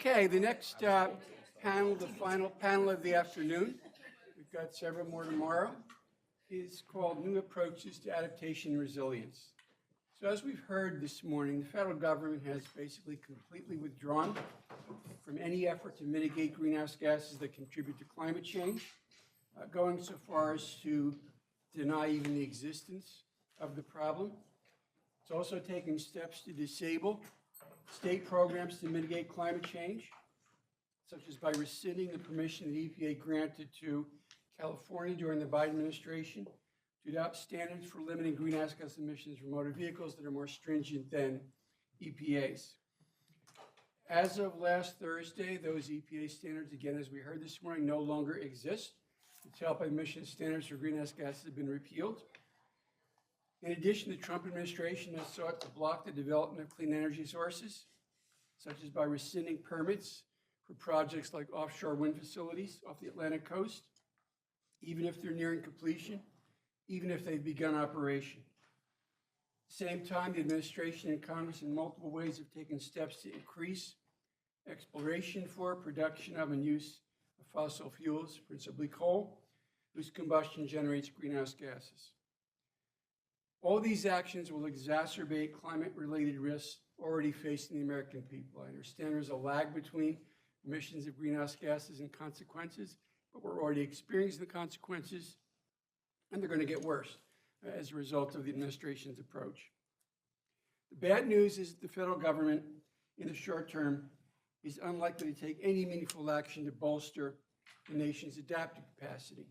Okay, the next panel, the final panel of the afternoon, we've got several more tomorrow, is called New Approaches to Adaptation and Resilience. So as we've heard this morning, the federal government has basically completely withdrawn from any effort to mitigate greenhouse gases that contribute to climate change, going so far as to deny even the existence of the problem. It's also taking steps to disable state programs to mitigate climate change, such as by rescinding the permission the EPA granted to California during the Biden administration to adopt standards for limiting greenhouse gas emissions from motor vehicles that are more stringent than EPA's. As of last Thursday, those EPA standards, again, as we heard this morning, no longer exist. The tailpipe emission standards for greenhouse gases have been repealed. In addition, the Trump administration has sought to block the development of clean energy sources, such as by rescinding permits for projects like offshore wind facilities off the Atlantic coast, even if they're nearing completion, even if they've begun operation. At the same time, the administration and Congress in multiple ways have taken steps to increase exploration for, production of, and use of fossil fuels, principally coal, whose combustion generates greenhouse gases. All these actions will exacerbate climate-related risks already facing the American people. I understand there's a lag between emissions of greenhouse gases and consequences, but we're already experiencing the consequences, and they're going to get worse as a result of the administration's approach. The bad news is that the federal government, in the short term, is unlikely to take any meaningful action to bolster the nation's adaptive capacity.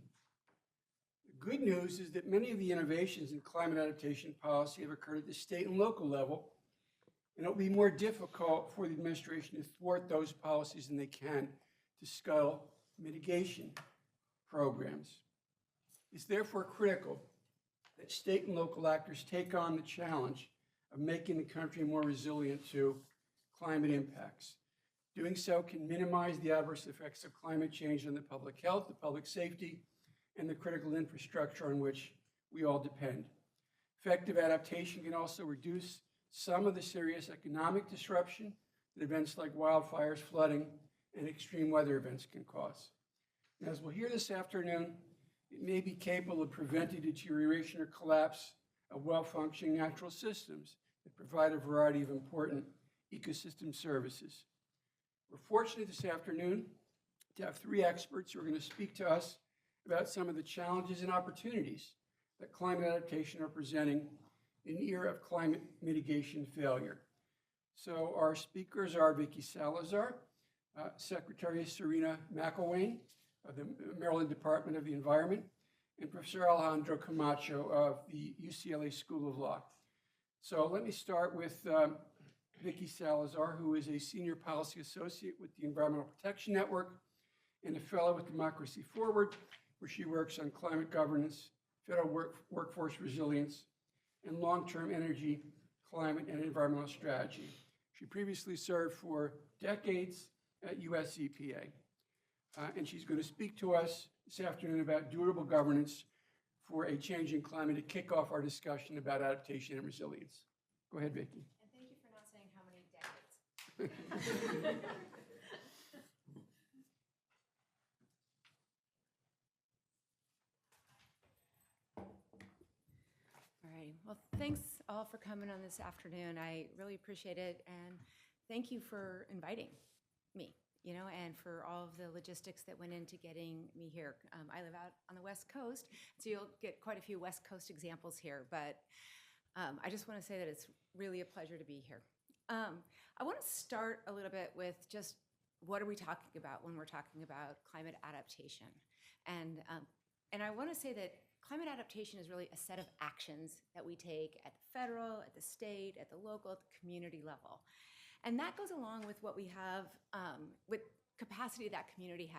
The good news is that many of the innovations in climate adaptation policy have occurred at the state and local level, and it'll be more difficult for the administration to thwart those policies than they can to scale mitigation programs. It's therefore critical that state and local actors take on the challenge of making the country more resilient to climate impacts. Doing so can minimize the adverse effects of climate change on the public health, the public safety, and the critical infrastructure on which we all depend. Effective adaptation can also reduce some of the serious economic disruption that events like wildfires, flooding, and extreme weather events can cause. And as we'll hear this afternoon, it may be capable of preventing deterioration or collapse of well-functioning natural systems that provide a variety of important ecosystem services. We're fortunate this afternoon to have three experts who are going to speak to us about some of the challenges and opportunities that climate adaptation are presenting in the era of climate mitigation failure. So our speakers are Viccy Salazar, Secretary Serena McIlwain of the Maryland Department of the Environment, and Professor Alejandro Camacho of the UCLA School of Law. So let me start with Viccy Salazar, who is a Senior Policy Associate with the Environmental Protection Network and a Fellow with Democracy Forward, where she works on climate governance, federal workforce resilience, and long-term energy, climate, and environmental strategy. She previously served for decades at US EPA. And she's going to speak to us this afternoon about durable governance for a changing climate to kick off our discussion about adaptation and resilience. Go ahead, Viccy. And thank you for not saying how many decades. All right. Well, thanks all for coming on this afternoon. I really appreciate it. And thank you for inviting me, and for all of the logistics that went into getting me here. I live out on the West Coast, so you'll get quite a few West Coast examples here. But I just want to say that it's really a pleasure to be here. I want to start a little bit with just what are we talking about when we're talking about climate adaptation? And I want to say that climate adaptation is really a set of actions that we take at the federal, at the state, at the local, at the community level. And that goes along with what we have, with capacity that community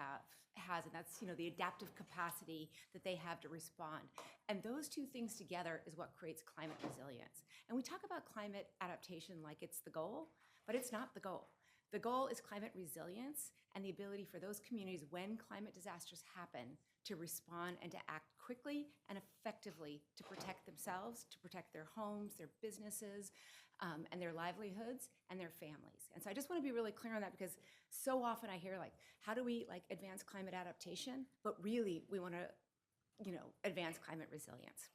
has, and that's the adaptive capacity that they have to respond. And those two things together is what creates climate resilience. And we talk about climate adaptation like it's the goal, but it's not the goal. The goal is climate resilience and the ability for those communities, when climate disasters happen, to respond and to act quickly and effectively to protect themselves, to protect their homes, their businesses, and their livelihoods and their families. And so I just want to be really clear on that, because so often I hear, like, how do we advance climate adaptation? But really, we want to, advance climate resilience.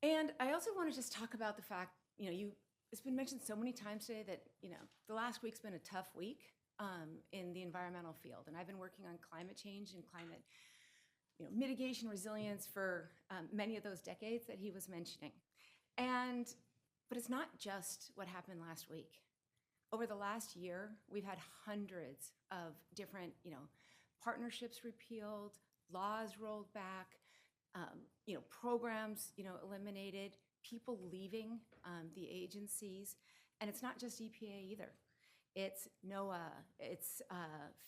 And I also want to just talk about the fact, it's been mentioned so many times today that, the last week's been a tough week in the environmental field. And I've been working on climate change and climate mitigation, resilience for many of those decades that he was mentioning. But it's not just what happened last week. Over the last year, we've had hundreds of different, partnerships repealed, laws rolled back, programs, eliminated, people leaving the agencies. And it's not just EPA either. It's NOAA, it's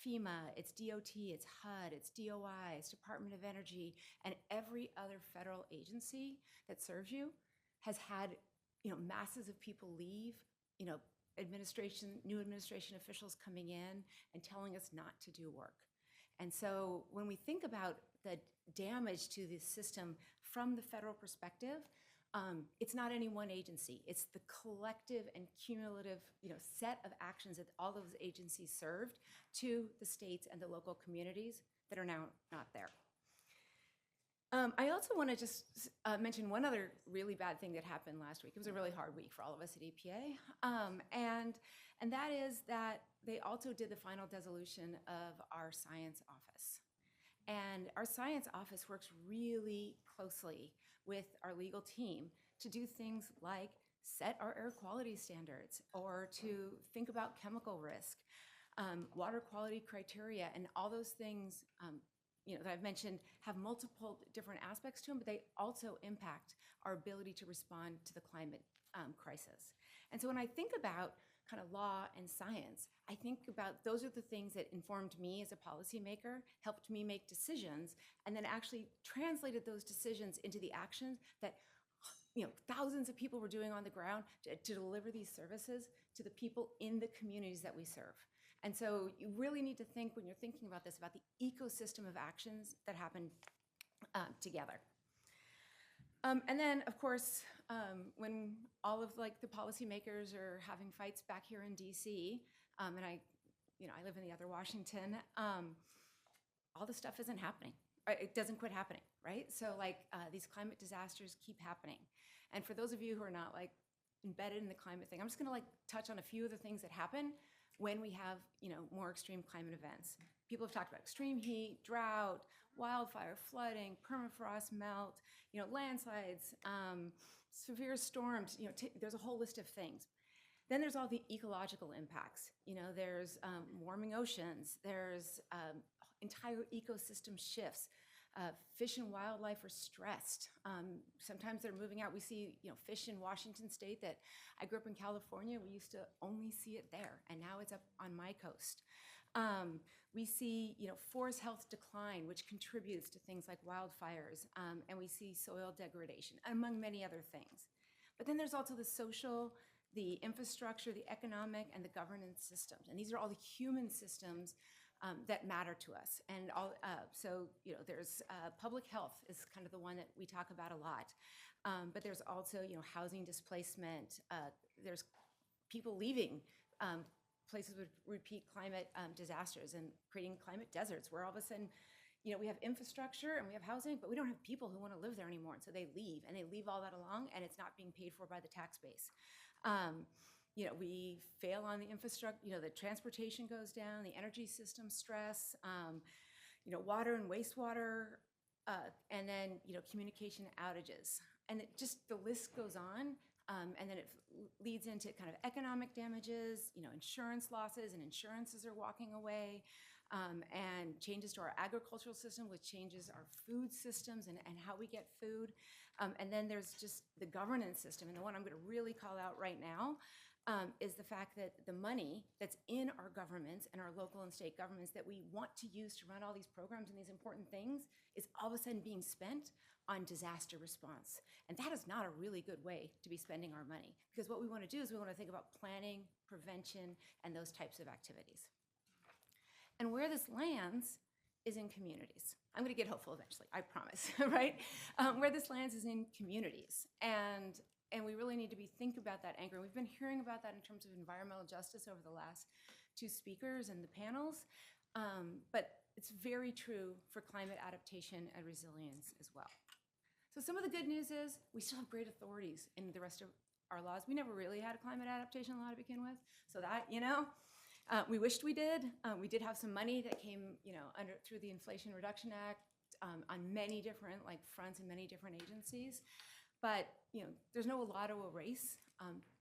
FEMA, it's DOT, it's HUD, it's DOI, it's Department of Energy, and every other federal agency that serves you has had, masses of people leave, new administration officials coming in and telling us not to do work. And so when we think about the damage to the system from the federal perspective, it's not any one agency. It's the collective and cumulative, set of actions that all those agencies served to the states and the local communities that are now not there. I also want to just mention one other really bad thing that happened last week. It was a really hard week for all of us at EPA, and that is that they also did the final dissolution of our science office. And our science office works really closely with our legal team to do things like set our air quality standards, or to think about chemical risk, water quality criteria, and all those things that I've mentioned have multiple different aspects to them, but they also impact our ability to respond to the climate crisis. And so when I think about kind of law and science, I think about those are the things that informed me as a policymaker, helped me make decisions, and then actually translated those decisions into the actions that thousands of people were doing on the ground to deliver these services to the people in the communities that we serve. And so you really need to think, when you're thinking about this, about the ecosystem of actions that happen together. And then, of course, when all of the policymakers are having fights back here in DC, and I live in the other Washington, all this stuff isn't happening. It doesn't quit happening, right? So these climate disasters keep happening. And for those of you who are not embedded in the climate thing, I'm just gonna touch on a few of the things that happen when we have more extreme climate events. People have talked about extreme heat, drought, wildfire, flooding, permafrost melt, landslides, severe storms. There's a whole list of things. Then there's all the ecological impacts. There's warming oceans. There's entire ecosystem shifts. Fish and wildlife are stressed. Sometimes they're moving out. We see, fish in Washington State that I grew up in California. We used to only see it there, and now it's up on my coast. We see, forest health decline, which contributes to things like wildfires, and we see soil degradation, among many other things. But then there's also the social, the infrastructure, the economic, and the governance systems. And these are all the human systems that matter to us. And there's public health is kind of the one that we talk about a lot. But there's also, housing displacement. There's people leaving places with repeat climate disasters and creating climate deserts, where all of a sudden, we have infrastructure and we have housing, but we don't have people who want to live there anymore. And so they leave, and they leave all that along, and it's not being paid for by the tax base. We fail on the infrastructure, the transportation goes down, the energy system stress, water and wastewater, and then, communication outages. And the list goes on. And then it leads into kind of economic damages, insurance losses, and insurances are walking away, and changes to our agricultural system, which changes our food systems and how we get food. And then there's just the governance system. And the one I'm going to really call out right now is the fact that the money that's in our governments and our local and state governments that we want to use to run all these programs and these important things is all of a sudden being spent on disaster response. And that is not a really good way to be spending our money, because what we want to do is we want to think about planning, prevention, and those types of activities. And where this lands is in communities. I'm going to get hopeful eventually, I promise, right? Where this lands is in communities. And we really need to be thinking about that anchor. We've been hearing about that in terms of environmental justice over the last two speakers and the panels, but it's very true for climate adaptation and resilience as well. So some of the good news is we still have great authorities in the rest of our laws. We never really had a climate adaptation law to begin with, so that, we wished we did. We did have some money that came, through the Inflation Reduction Act on many different fronts and many different agencies. But there's no law to erase,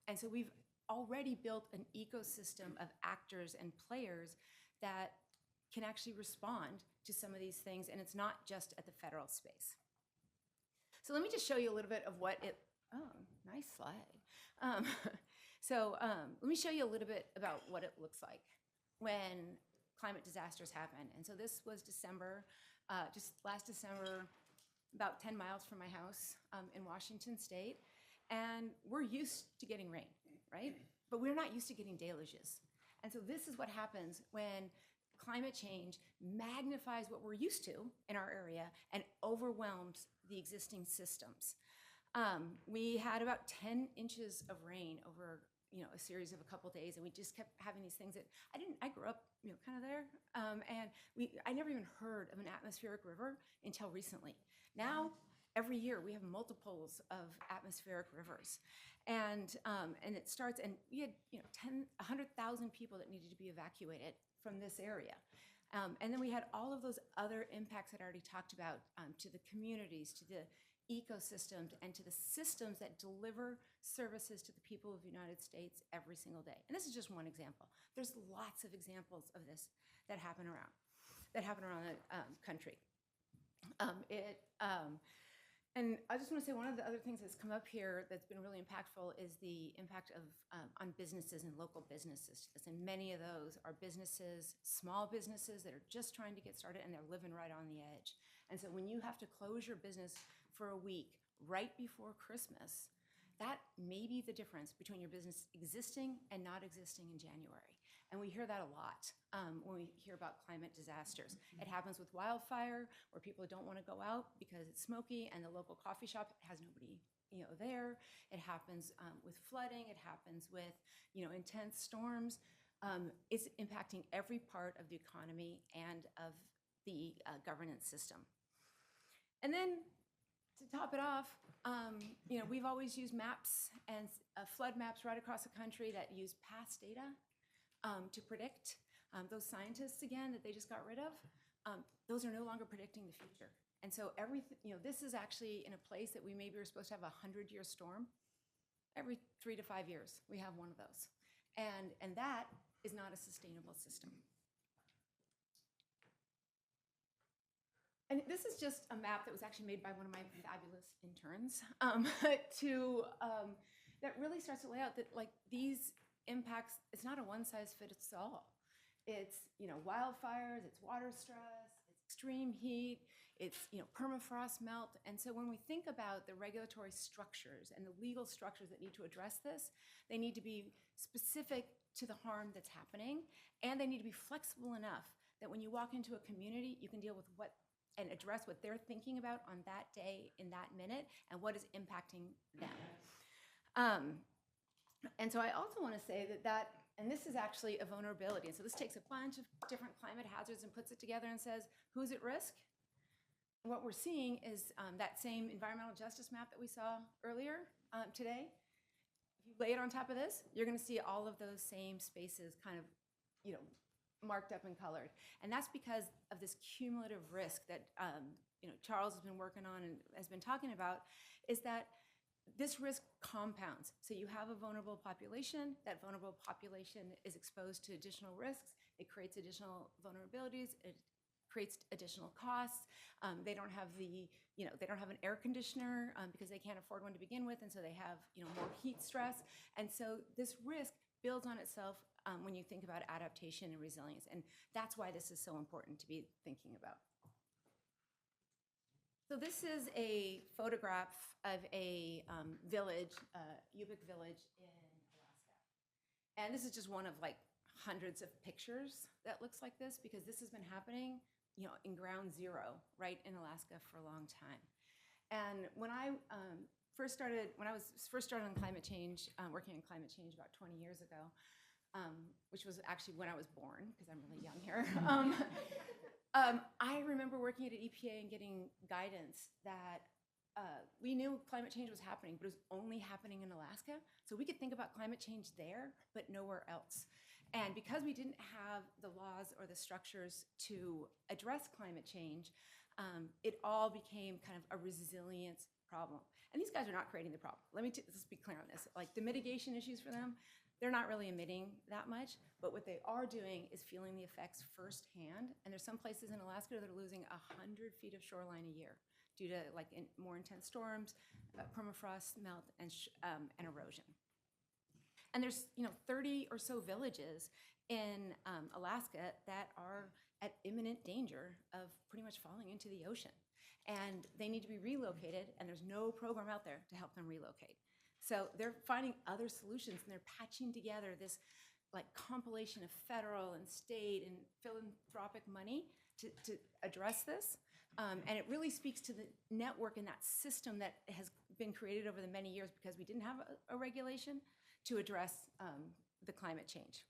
and so we've already built an ecosystem of actors and players that can actually respond to some of these things, and it's not just at the federal space. So let me just show you a little bit of what it. Oh, nice slide. Let me show you a little bit about what it looks like when climate disasters happen. And so this was December, just last December, about 10 miles from my house in Washington State. And we're used to getting rain, right? But we're not used to getting deluges. And so this is what happens when climate change magnifies what we're used to in our area and overwhelms the existing systems. We had about 10 inches of rain over a series of a couple days, and we just kept having these things that I grew up kind of there, and I never even heard of an atmospheric river until recently. Now, every year we have multiples of atmospheric rivers, and it starts, and we had 100,000 people that needed to be evacuated from this area. And then we had all of those other impacts that I already talked about to the communities, to the ecosystems, and to the systems that deliver services to the people of the United States every single day. And this is just one example. There's lots of examples of this that happen around the country. And I just want to say one of the other things that's come up here that's been really impactful is the impact of on businesses and local businesses. And many of those are businesses, small businesses that are just trying to get started, and they're living right on the edge. And so when you have to close your business for a week right before Christmas, that may be the difference between your business existing and not existing in January. And we hear that a lot when we hear about climate disasters. It happens with wildfire, where people don't want to go out because it's smoky and the local coffee shop has nobody there. It happens with flooding. It happens with intense storms. It's impacting every part of the economy and of the governance system. And then to top it off, we've always used maps and flood maps right across the country that use past data to predict. Those scientists, again, that they just got rid of, those are no longer predicting the future. And so this is actually in a place that we maybe were supposed to have a 100-year storm. Every 3 to 5 years, we have one of those. And that is not a sustainable system. And this is just a map that was actually made by one of my fabulous interns that really starts to lay out that these impacts, it's not a one-size-fits-all. It's wildfires, it's water stress, it's extreme heat, it's permafrost melt. And so when we think about the regulatory structures and the legal structures that need to address this, they need to be specific to the harm that's happening, and they need to be flexible enough that when you walk into a community, you can deal with and address what they're thinking about on that day, in that minute, and what is impacting them. And so I also want to say that, and this is actually a vulnerability. And so this takes a bunch of different climate hazards and puts it together and says, who's at risk? And what we're seeing is that same environmental justice map that we saw earlier today. If you lay it on top of this, you're going to see all of those same spaces kind of, marked up and colored. And that's because of this cumulative risk that Charles has been working on and has been talking about, is that this risk compounds. So you have a vulnerable population. That vulnerable population is exposed to additional risks. It creates additional vulnerabilities. It creates additional costs. They don't have they don't have an air conditioner because they can't afford one to begin with, and so they have, more heat stress. And so this risk builds on itself when you think about adaptation and resilience, and that's why this is so important to be thinking about. So this is a photograph of a village, Yupik village in Alaska. And this is just one of like hundreds of pictures that looks like this, because this has been happening, in ground zero, right in Alaska for a long time. And when I first started on climate change, working on climate change about 20 years ago, which was actually when I was born, because I'm really young here. I remember working at an EPA and getting guidance that we knew climate change was happening, but it was only happening in Alaska. So we could think about climate change there, but nowhere else. And because we didn't have the laws or the structures to address climate change, it all became kind of a resilience problem. And these guys are not creating the problem. Let's be clear on this. Like the mitigation issues for them, they're not really emitting that much, but what they are doing is feeling the effects firsthand. And there's some places in Alaska that are losing 100 feet of shoreline a year due to more intense storms, permafrost melt, and erosion. And there's 30 or so villages in Alaska that are at imminent danger of pretty much falling into the ocean. And they need to be relocated, and there's no program out there to help them relocate. So they're finding other solutions, and they're patching together this compilation of federal and state and philanthropic money to address this. And it really speaks to the network and that system that has been created over the many years because we didn't have a regulation to address the climate change.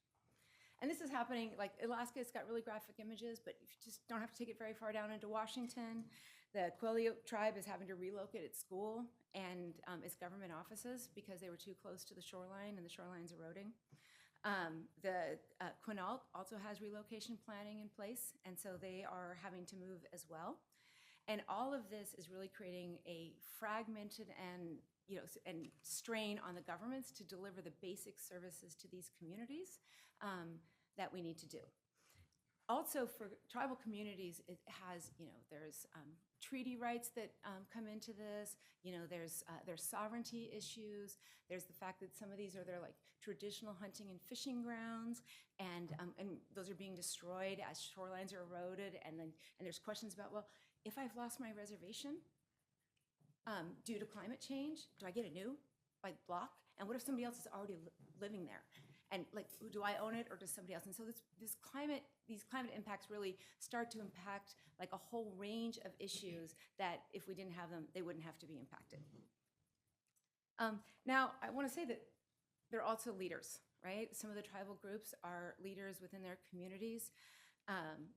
And this is happening, Alaska, it's got really graphic images, but you just don't have to take it very far down into Washington. The Quileute tribe is having to relocate its school and its government offices because they were too close to the shoreline and the shoreline's eroding. The Quinault also has relocation planning in place, and so they are having to move as well. And all of this is really creating a fragmented and strain on the governments to deliver the basic services to these communities that we need to do. Also, for tribal communities, it has, there's treaty rights that come into this. There's sovereignty issues. There's the fact that some of these are their traditional hunting and fishing grounds, and those are being destroyed as shorelines are eroded. And there's questions about, well, if I've lost my reservation due to climate change, do I get a new block? And what if somebody else is already living there? And do I own it or does somebody else? And so these climate impacts really start to impact a whole range of issues that if we didn't have them, they wouldn't have to be impacted. Now, I want to say that they're also leaders, right? Some of the tribal groups are leaders within their communities.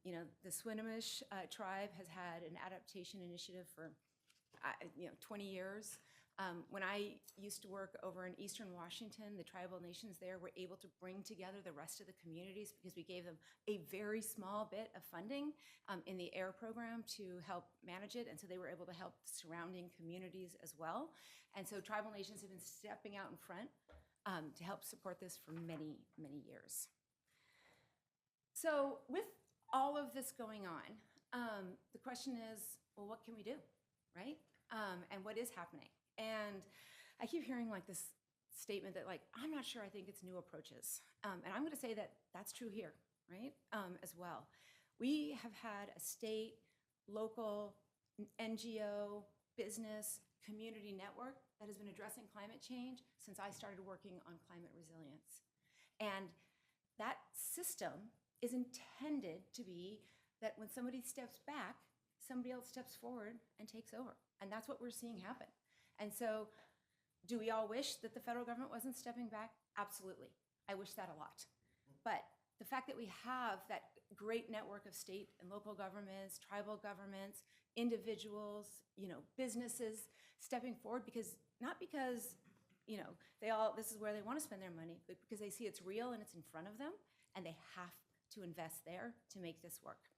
The Swinomish tribe has had an adaptation initiative for 20 years. When I used to work over in Eastern Washington, the tribal nations there were able to bring together the rest of the communities because we gave them a very small bit of funding in the AIR program to help manage it. And so they were able to help surrounding communities as well. And so tribal nations have been stepping out in front to help support this for many, many years. So with all of this going on, the question is, well, what can we do, right? And what is happening? And I keep hearing this statement that I'm not sure I think it's new approaches. And I'm going to say that that's true here, right, as well. We have had a state, local, NGO, business, community network that has been addressing climate change since I started working on climate resilience. And that system is intended to be that when somebody steps back, somebody else steps forward and takes over. And that's what we're seeing happen. And so do we all wish that the federal government wasn't stepping back? Absolutely. I wish that a lot. But the fact that we have that great network of state and local governments, tribal governments, individuals, businesses stepping forward not because this is where they want to spend their money, but because they see it's real and it's in front of them and they have to invest there to make this work.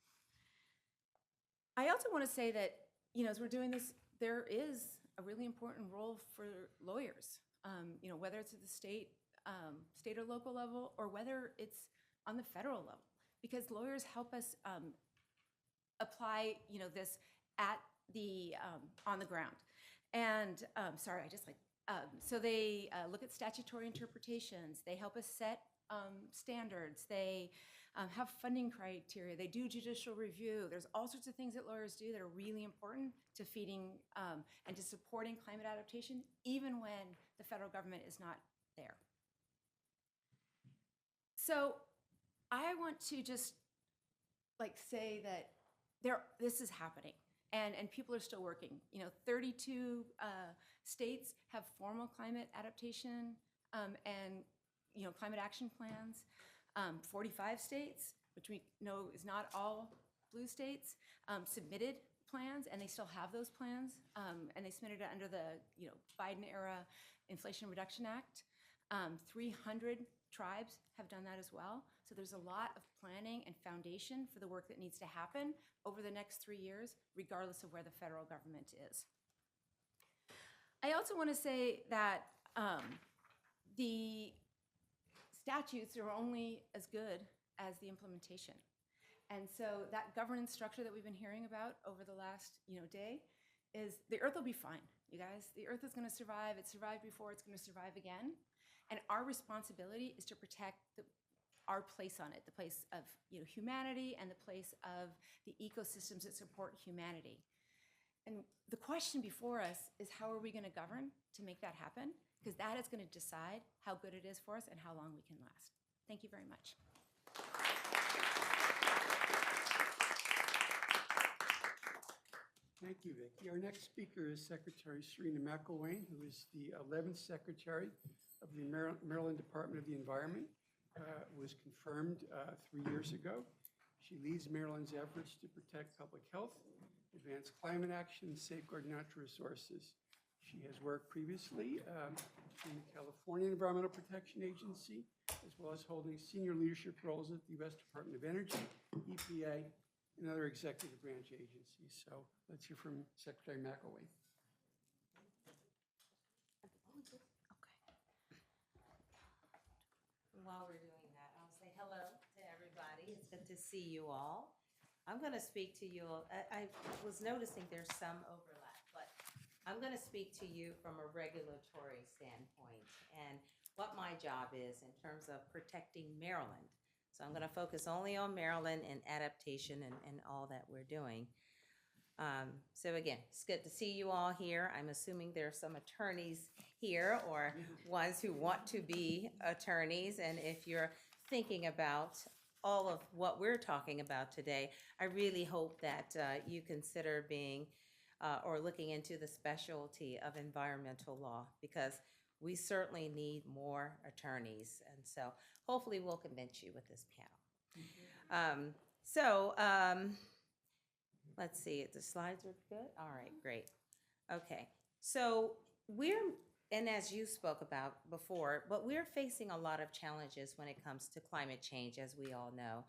I also want to say that, as we're doing this, there is a really important role for lawyers, whether it's at the state or local level, or whether it's on the federal level, because lawyers help us apply, this at the, on the ground. And, sorry, I just like, so they look at statutory interpretations. They help us set standards. They have funding criteria. They do judicial review. There's all sorts of things that lawyers do that are really important to feeding and to supporting climate adaptation, even when the federal government is not there. So I want to just say that this is happening, and people are still working. 32 states have formal climate adaptation and climate action plans. 45 states, which we know is not all blue states, submitted plans, and they still have those plans, and they submitted it under the Biden era Inflation Reduction Act. 300 tribes have done that as well. So there's a lot of planning and foundation for the work that needs to happen over the next 3 years, regardless of where the federal government is. I also want to say that the statutes are only as good as the implementation. And so that governance structure that we've been hearing about over the last day is the Earth will be fine, you guys. The Earth is going to survive. It survived before. It's going to survive again. And our responsibility is to protect our place on it, the place of humanity and the place of the ecosystems that support humanity. And the question before us is, how are we going to govern to make that happen? Because that is going to decide how good it is for us and how long we can last. Thank you very much. Thank you, Vicki. Our next speaker is Secretary Serena McIlwain, who is the 11th Secretary of the Maryland Department of the Environment. Was confirmed 3 years ago. She leads Maryland's efforts to protect public health, advance climate action, and safeguard natural resources. She has worked previously in the California Environmental Protection Agency, as well as holding senior leadership roles at the U.S. Department of Energy, EPA, and other executive branch agencies. So let's hear from Secretary McIlwain. While we're doing that, I'll say hello to everybody. It's good to see you all. I'm going to speak to you. I was noticing there's some overlap, but I'm going to speak to you from a regulatory standpoint and what my job is in terms of protecting Maryland. So I'm going to focus only on Maryland and adaptation and all that we're doing. So again, it's good to see you all here. I'm assuming there are some attorneys here or ones who want to be attorneys. And if you're thinking about all of what we're talking about today, I really hope that you consider being or looking into the specialty of environmental law, because we certainly need more attorneys. And so hopefully we'll convince you with this panel. Let's see, the slides are good? All right, great. Okay, so and as you spoke about before, but we're facing a lot of challenges when it comes to climate change, as we all know.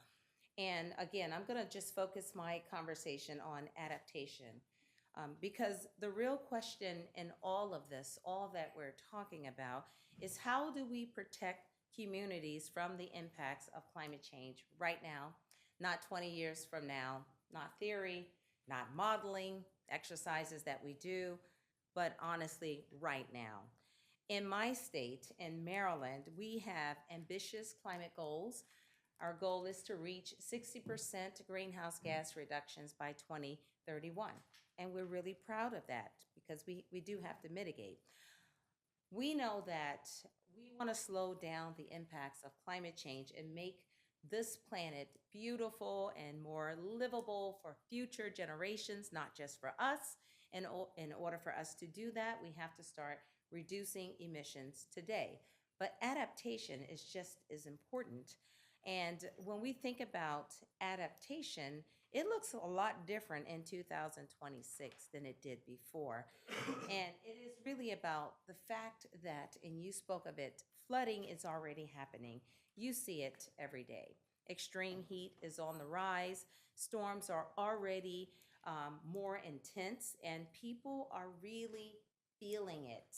And again, I'm gonna just focus my conversation on adaptation, because the real question in all of this, all that we're talking about, is how do we protect communities from the impacts of climate change right now, not 20 years from now, not theory, not modeling exercises that we do, but honestly, right now. In my state, in Maryland, we have ambitious climate goals. Our goal is to reach 60% greenhouse gas reductions by 2031. And we're really proud of that because we do have to mitigate. We know that we want to slow down the impacts of climate change and make this planet beautiful and more livable for future generations, not just for us. And in order for us to do that, we have to start reducing emissions today. But adaptation is just as important. And when we think about adaptation, it looks a lot different in 2026 than it did before. And it is really about the fact that, and you spoke of it, flooding is already happening. You see it every day. Extreme heat is on the rise. Storms are already more intense, and people are really feeling it.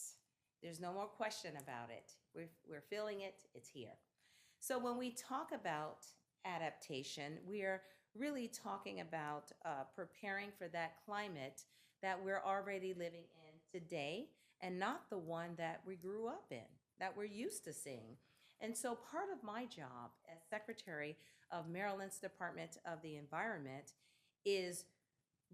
There's no more question about it. We're feeling it. It's here. So when we talk about adaptation, we are really talking about preparing for that climate that we're already living in today and not the one that we grew up in, that we're used to seeing. And so part of my job as Secretary of Maryland's Department of the Environment is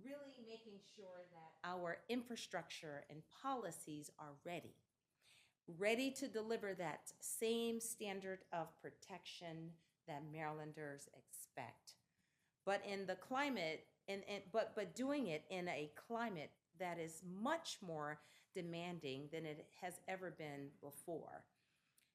really making sure that our infrastructure and policies are ready to deliver that same standard of protection that Marylanders expect. But in the climate, but doing it in a climate that is much more demanding than it has ever been before.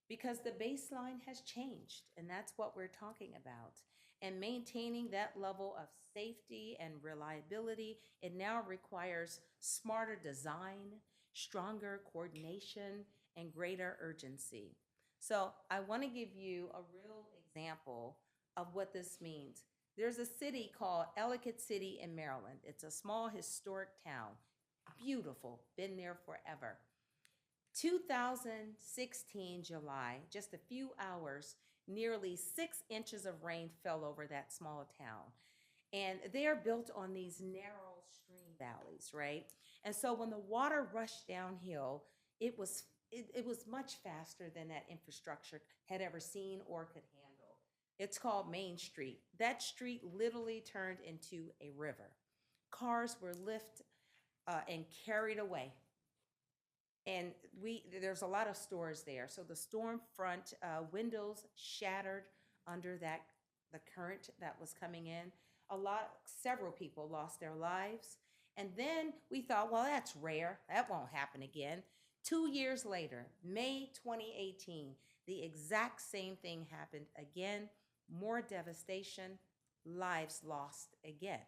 Because the baseline has changed, and that's what we're talking about. And maintaining that level of safety and reliability, it now requires smarter design, stronger coordination, and greater urgency. So I want to give you a real example of what this means. There's a city called Ellicott City in Maryland. It's a small historic town, beautiful, been there forever. 2016 July, just a few hours, nearly 6 inches of rain fell over that small town. And they are built on these narrow stream valleys, right? And so when the water rushed downhill, it was much faster than that infrastructure had ever seen or could handle. It's called Main Street. That street literally turned into a river. Cars were lifted and carried away. And there's a lot of stores there. So the storm front windows shattered under the current that was coming in. Several people lost their lives. And then we thought, well, that's rare. That won't happen again. 2 years later, May 2018, the exact same thing happened again. More devastation, lives lost again.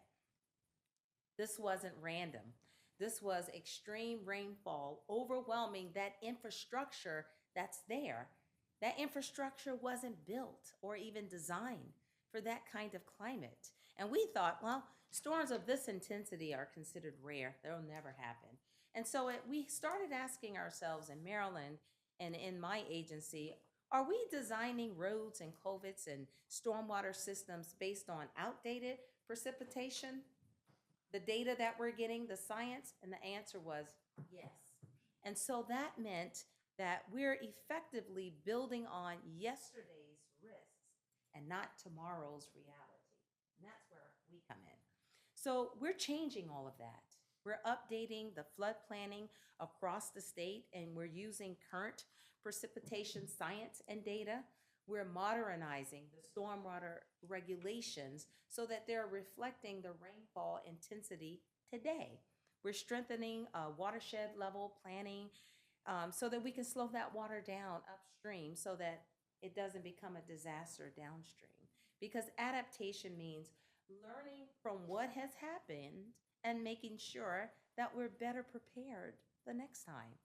This wasn't random. This was extreme rainfall, overwhelming that infrastructure that's there. That infrastructure wasn't built or even designed for that kind of climate. And we thought, well, storms of this intensity are considered rare. They'll never happen. And so we started asking ourselves in Maryland and in my agency, are we designing roads and culverts and stormwater systems based on outdated precipitation? The data that we're getting, the science, and the answer was yes. And so that meant that we're effectively building on yesterday's risks and not tomorrow's reality. And that's where we come in. So we're changing all of that. We're updating the flood planning across the state, and we're using current precipitation science and data. We're modernizing the stormwater regulations so that they're reflecting the rainfall intensity today. We're strengthening watershed level planning so that we can slow that water down upstream so that it doesn't become a disaster downstream. Because adaptation means learning from what has happened and making sure that we're better prepared the next time.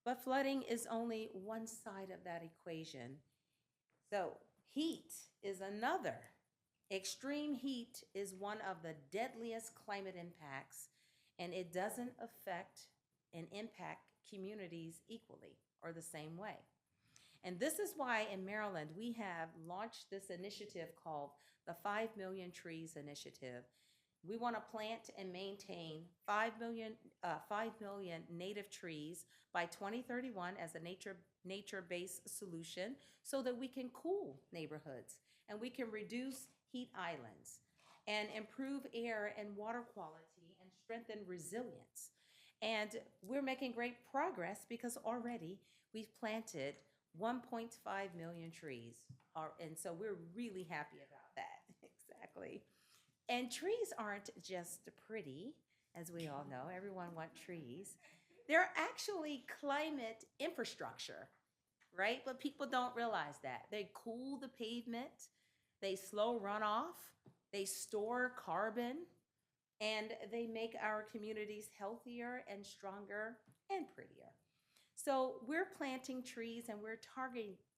But flooding is only one side of that equation. So heat is another. Extreme heat is one of the deadliest climate impacts, and it doesn't affect and impact communities equally or the same way. And this is why in Maryland we have launched this initiative called the 5 Million Trees Initiative. We want to plant and maintain 5 million native trees by 2031 as a nature-based solution so that we can cool neighborhoods and we can reduce heat islands and improve air and water quality and strengthen resilience. And we're making great progress because already we've planted 1.5 million trees. And so we're really happy about that. Exactly. And trees aren't just pretty, as we all know. Everyone wants trees. They're actually climate infrastructure, right? But people don't realize that. They cool the pavement, they slow runoff, they store carbon, and they make our communities healthier and stronger and prettier. So we're planting trees and we're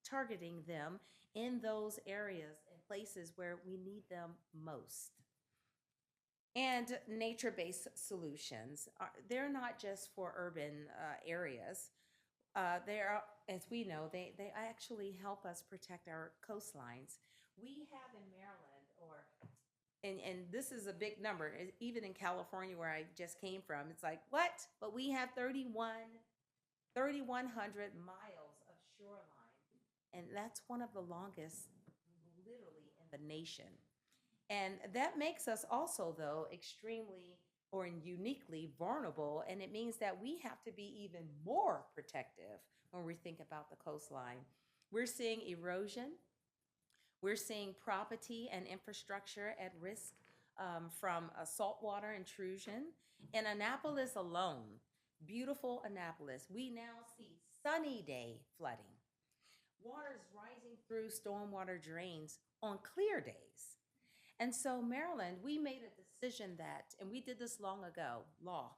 targeting them in those areas and places where we need them most. And nature-based solutions, they're not just for urban areas. They are, as we know, they actually help us protect our coastlines. We have in Maryland, or and this is a big number. Even in California, where I just came from, it's like, what? But we have 3,100 miles of shoreline, and that's one of the longest, literally, in the nation. And that makes us also, though, extremely or uniquely vulnerable, and it means that we have to be even more protective when we think about the coastline. We're seeing erosion. We're seeing property and infrastructure at risk from a saltwater intrusion. In Annapolis alone, beautiful Annapolis, we now see sunny day flooding. Water is rising through stormwater drains on clear days. And so, Maryland, we made a decision that, and we did this long ago, law.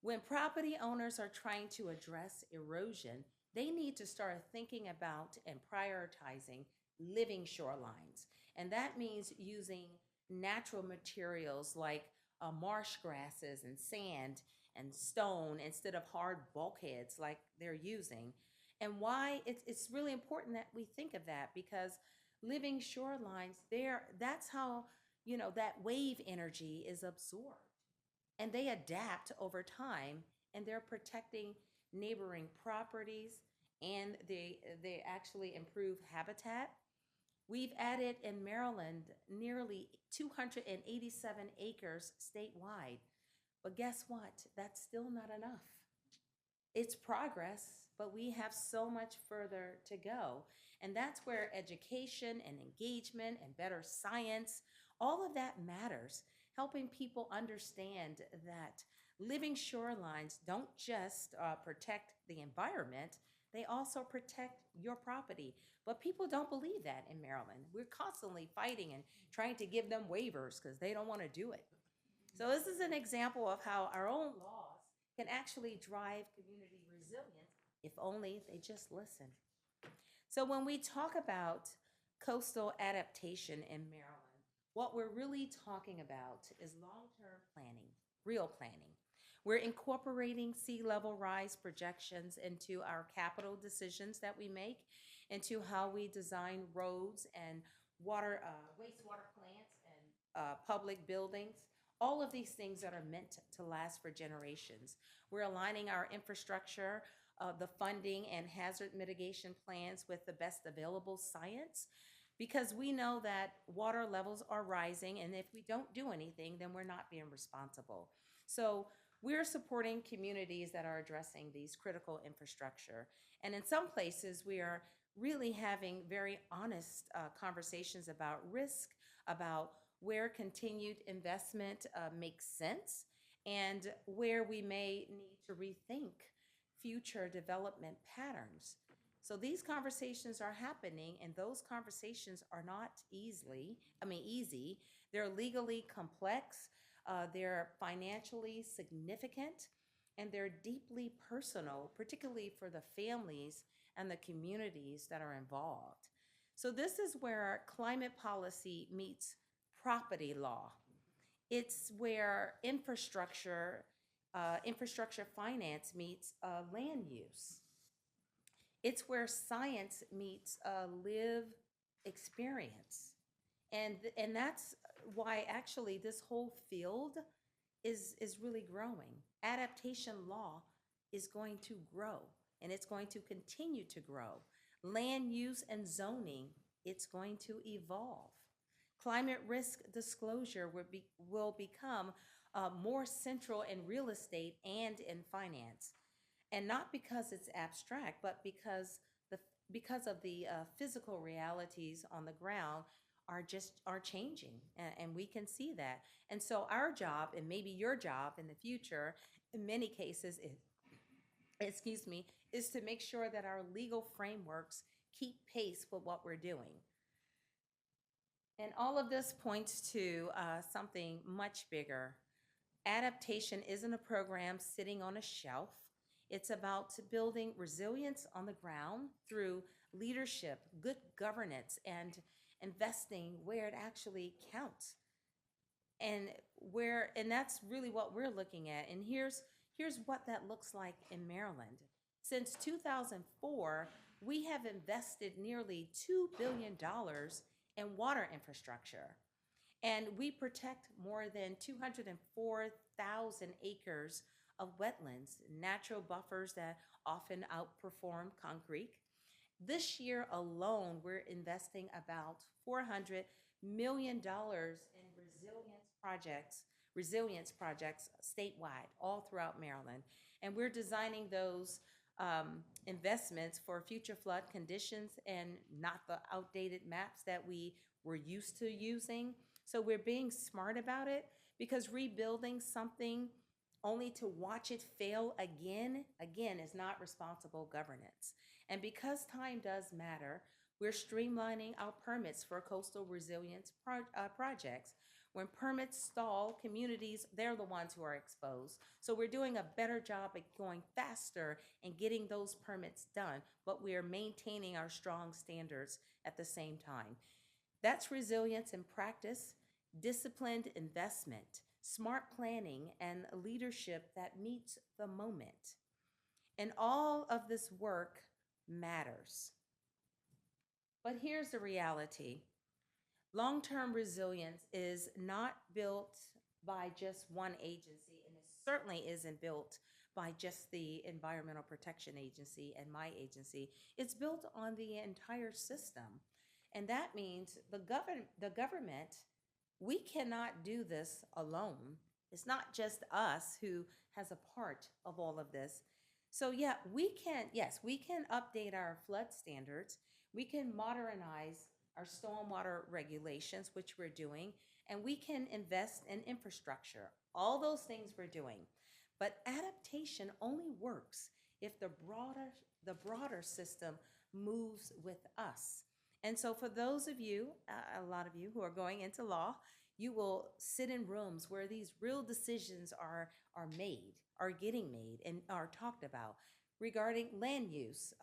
When property owners are trying to address erosion, they need to start thinking about and prioritizing living shorelines. And that means using natural materials like marsh grasses and sand and stone instead of hard bulkheads like they're using. And why it's really important that we think of that, because living shorelines, that's how, that wave energy is absorbed. And they adapt over time, and they're protecting neighboring properties, and they actually improve habitat. We've added in Maryland nearly 287 acres statewide. But guess what? That's still not enough. It's progress, but we have so much further to go. And that's where education and engagement and better science, all of that matters, helping people understand that living shorelines don't just protect the environment, they also protect your property. But people don't believe that in Maryland. We're constantly fighting and trying to give them waivers because they don't want to do it. So this is an example of how our own laws can actually drive community resilience if only they just listen. So when we talk about coastal adaptation in Maryland, what we're really talking about is long-term planning, real planning. We're incorporating sea level rise projections into our capital decisions that we make, into how we design roads and wastewater plants and public buildings. All of these things that are meant to last for generations. We're aligning our infrastructure, the funding and hazard mitigation plans with the best available science, because we know that water levels are rising, and if we don't do anything, then we're not being responsible. So we're supporting communities that are addressing these critical infrastructure. And in some places, we are really having very honest conversations about risk, about where continued investment makes sense, and where we may need to rethink future development patterns. So these conversations are happening, and those conversations are not easy. They're legally complex, they're financially significant, and they're deeply personal, particularly for the families and the communities that are involved. So this is where climate policy meets property law. It's where infrastructure finance meets land use. It's where science meets lived experience. And that's why actually this whole field is really growing. Adaptation law is going to grow, and it's going to continue to grow. Land use and zoning, it's going to evolve. Climate risk disclosure will become more central in real estate and in finance. And not because it's abstract, but because of the physical realities on the ground are changing, and we can see that. And so our job, and maybe your job in the future, in many cases, is to make sure that our legal frameworks keep pace with what we're doing. And all of this points to something much bigger. Adaptation isn't a program sitting on a shelf. It's about building resilience on the ground through leadership, good governance, and investing where it actually counts. And that's really what we're looking at. And here's what that looks like in Maryland. Since 2004, we have invested nearly $2 billion in water infrastructure. And we protect more than 204,000 acres of wetlands, natural buffers that often outperform concrete. This year alone, we're investing about $400 million in resilience projects statewide, all throughout Maryland. And we're designing those investments for future flood conditions and not the outdated maps that we were used to using. So we're being smart about it, because rebuilding something only to watch it fail again, is not responsible governance. And because time does matter, we're streamlining our permits for coastal resilience projects. When permits stall, communities, they're the ones who are exposed. So we're doing a better job at going faster and getting those permits done, but we are maintaining our strong standards at the same time. That's resilience in practice, disciplined investment, smart planning, and leadership that meets the moment. And all of this work matters. But here's the reality. Long-term resilience is not built by just one agency, and it certainly isn't built by just the Environmental Protection Agency and my agency. It's built on the entire system. And that means the government, we cannot do this alone. It's not just us who has a part of all of this. So yeah, we can update our flood standards. We can modernize our stormwater regulations, which we're doing, and we can invest in infrastructure. All those things we're doing. But adaptation only works if the broader system moves with us. And so for those of you, a lot of you who are going into law, you will sit in rooms where these real decisions are made, are getting made, and are talked about regarding land use,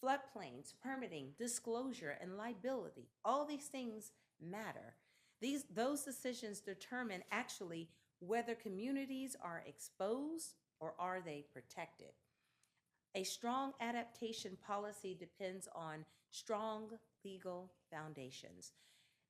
floodplains, permitting, disclosure, and liability. All these things matter. Those decisions determine actually whether communities are exposed or are they protected. A strong adaptation policy depends on strong legal foundations.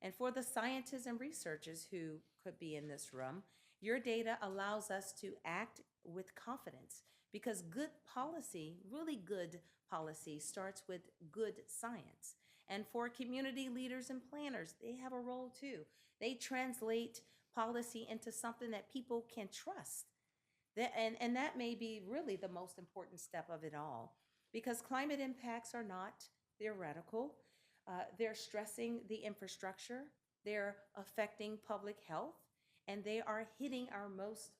And for the scientists and researchers who could be in this room, your data allows us to act with confidence, because good policy, really good policy, starts with good science. And for community leaders and planners, they have a role too. They translate policy into something that people can trust. And that may be really the most important step of it all, because climate impacts are not theoretical. They're stressing the infrastructure, they're affecting public health, and they are hitting our most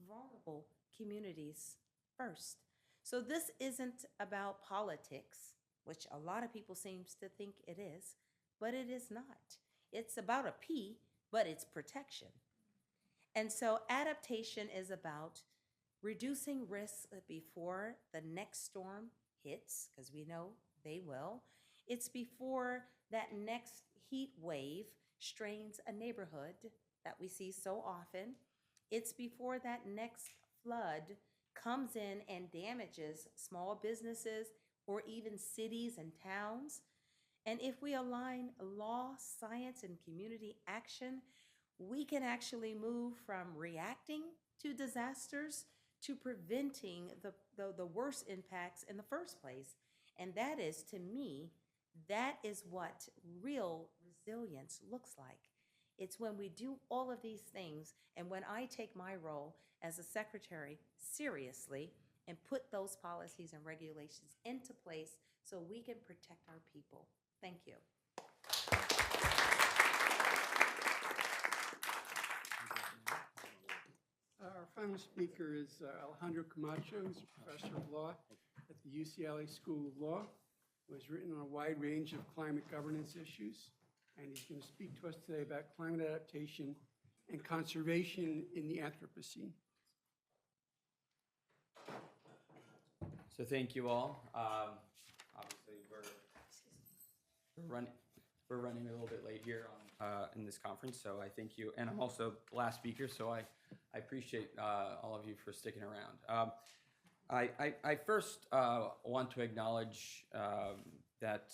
vulnerable communities first. So this isn't about politics, which a lot of people seem to think it is, but it is not. It's about a P, but it's protection. And so adaptation is about reducing risks before the next storm hits, because we know they will. It's before that next heat wave strains a neighborhood that we see so often. It's before that next flood comes in and damages small businesses or even cities and towns. And if we align law, science, and community action, we can actually move from reacting to disasters to preventing the worst impacts in the first place. And that is, to me, that is what real resilience looks like. It's when we do all of these things, and when I take my role as a secretary seriously and put those policies and regulations into place so we can protect our people. Thank you. Our final speaker is Alejandro Camacho, who's a professor of law at the UCLA School of Law, who has written on a wide range of climate governance issues, and he's going to speak to us today about climate adaptation and conservation in the Anthropocene. So thank you all. Obviously, we're running a little bit late here on in this conference, so I thank you. And I'm also the last speaker, so I appreciate all of you for sticking around. I first want to acknowledge that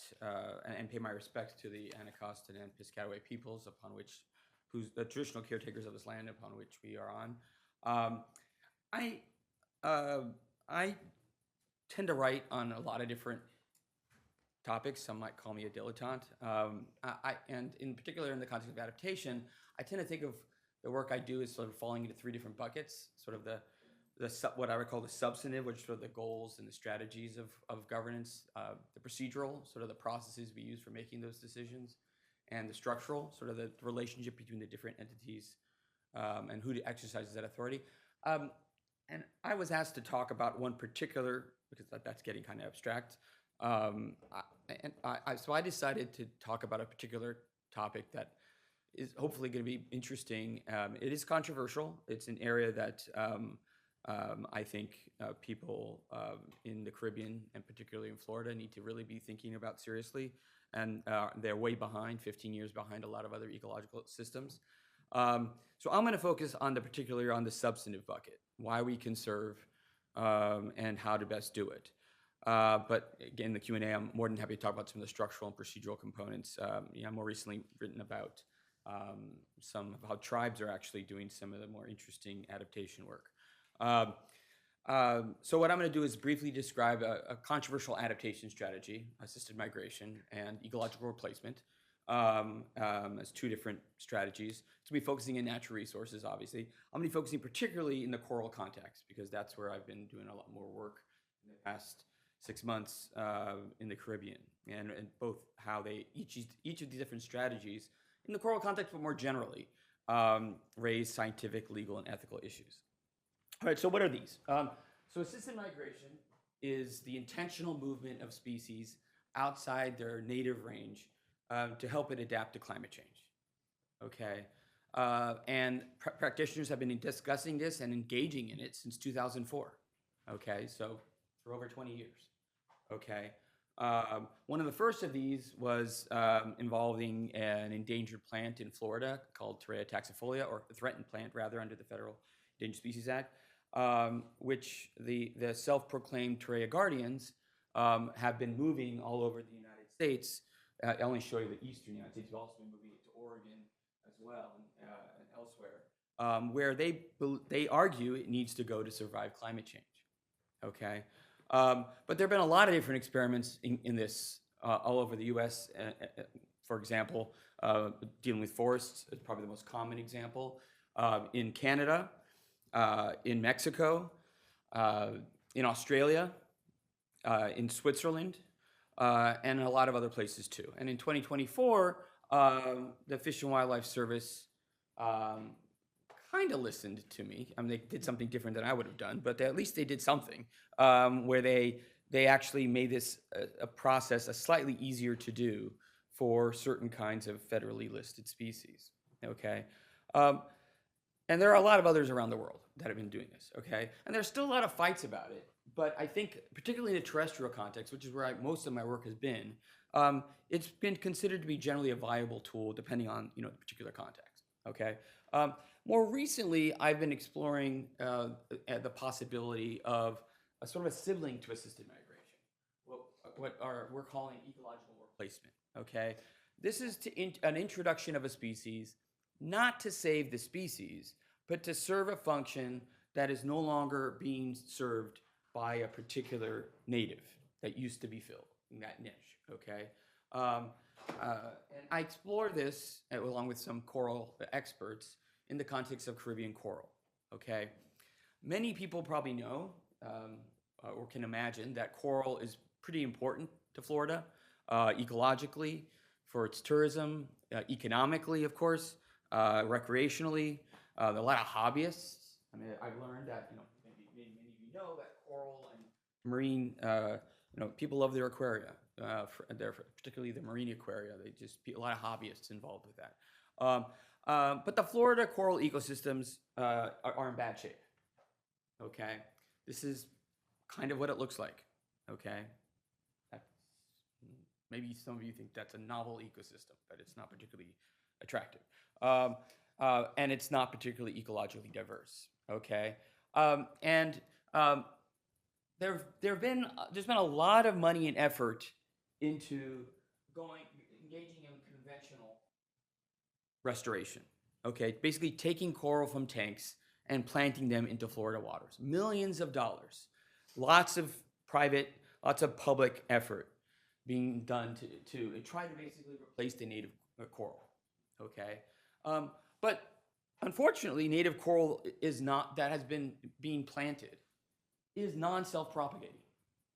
and pay my respects to the Anacostan and Piscataway peoples upon which who's the traditional caretakers of this land upon which we are on. Um, I I tend to write on a lot of different topics. Some might call me a dilettante. And in particular, in the context of adaptation, I tend to think of the work I do as sort of falling into three different buckets. Sort of what I would call the substantive, which are sort of the goals and the strategies of governance, the procedural, sort of the processes we use for making those decisions, and the structural, sort of the relationship between the different entities and who exercises that authority. And I was asked to talk about one particular, because that's getting kind of abstract. So I decided to talk about a particular topic that is hopefully going to be interesting. It is controversial. It's an area that I think people in the Caribbean, and particularly in Florida, need to really be thinking about seriously. And they're way behind, 15 years behind a lot of other ecological systems. So I'm going to focus on particularly on the substantive bucket, why we conserve and how to best do it. But again, in the Q&A, I'm more than happy to talk about some of the structural and procedural components. I've more recently written about some of how tribes are actually doing some of the more interesting adaptation work. So what I'm going to do is briefly describe a controversial adaptation strategy, assisted migration, and ecological replacement as two different strategies. To be focusing in natural resources, obviously. I'm going to be focusing particularly in the coral context, because that's where I've been doing a lot more work in the past 6 months in the Caribbean, and both how they each of these different strategies in the coral context, but more generally, raise scientific, legal, and ethical issues. All right, so what are these? So assisted migration is the intentional movement of species outside their native range to help it adapt to climate change. Okay, and practitioners have been discussing this and engaging in it since 2004. Okay, so for over 20 years. Okay, one of the first of these was involving an endangered plant in Florida called Terrea taxifolia, or a threatened plant rather, under the Federal Endangered Species Act, which the self-proclaimed Terrea guardians have been moving all over the United States. I only show you the eastern United States. We've also been moving it to Oregon as well, and elsewhere, where they argue it needs to go to survive climate change. Okay, but there have been a lot of different experiments in this all over the U.S. For example, dealing with forests is probably the most common example. In Canada, in Mexico, in Australia, in Switzerland, and a lot of other places too. And in 2024, the Fish and Wildlife Service kind of listened to me. I mean, they did something different than I would have done, but at least they did something where they actually made this a process slightly easier to do for certain kinds of federally listed species. Okay. And there are a lot of others around the world that have been doing this, okay? And there's still a lot of fights about it, but I think, particularly in the terrestrial context, which is where most of my work has been, it's been considered to be generally a viable tool, depending on the particular context, okay? More recently, I've been exploring the possibility of a sort of a sibling to assisted migration, we're calling ecological replacement, okay? This is an introduction of a species, not to save the species, but to serve a function that is no longer being served by a particular native that used to be filled in that niche, okay? And I explore this, along with some coral experts, in the context of Caribbean coral, okay? Many people probably know or can imagine that coral is pretty important to Florida, ecologically, for its tourism, economically, of course, recreationally. There are a lot of hobbyists. I mean, I've learned that, many of you know that coral and marine, people love their aquaria, particularly the marine aquaria. A lot of hobbyists involved with that. But the Florida coral ecosystems are in bad shape. Okay, this is kind of what it looks like. Okay, maybe some of you think that's a novel ecosystem, but it's not particularly attractive. And it's not particularly ecologically diverse. Okay, there's been a lot of money and effort into engaging in conventional restoration. okay? Basically taking coral from tanks and planting them into Florida waters. Millions of dollars, lots of private, lots of public effort being done to try to basically replace the native coral, okay? But unfortunately, native coral is not, that has been being planted, is non-self-propagating,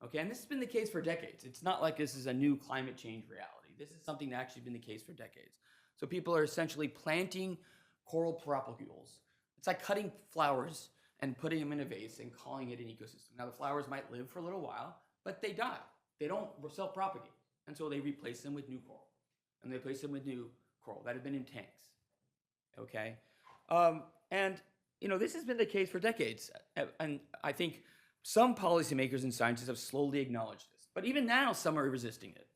okay? And this has been the case for decades. It's not like this is a new climate change reality. This is something that's actually been the case for decades. So people are essentially planting coral propagules. It's like cutting flowers and putting them in a vase and calling it an ecosystem. Now, the flowers might live for a little while, but they die. They don't self-propagate. And so they replace them with new coral. And they replace them with new coral that have been in tanks, okay? And, you know, this has been the case for decades. And I think some policymakers and scientists have slowly acknowledged this. But even now, some are resisting it.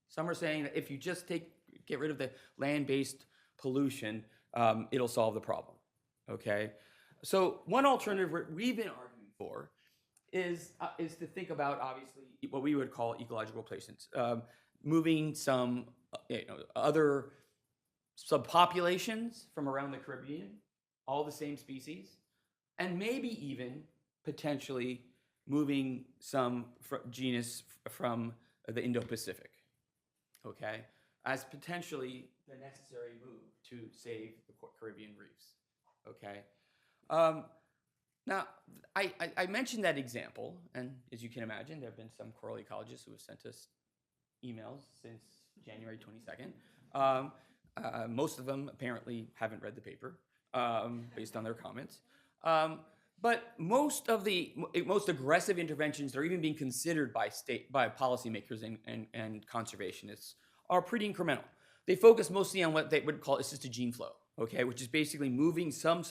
Some are saying that if you just get rid of the land-based pollution, it'll solve the problem, okay? So one alternative we've been arguing for is to think about, obviously, what we would call ecological replacements, moving some other subpopulations from around the Caribbean, all the same species, and maybe even potentially moving some genus from the Indo-Pacific, okay, as potentially the necessary move to save the Caribbean reefs, okay? Now, I mentioned that example, and as you can imagine, there have been some coral ecologists who have sent us emails since January 22nd. Most of them apparently haven't read the paper, based on their comments. But most of the most aggressive interventions that are even being considered by policymakers and conservationists are pretty incremental. They focus mostly on what they would call assisted gene flow, okay, which is basically moving some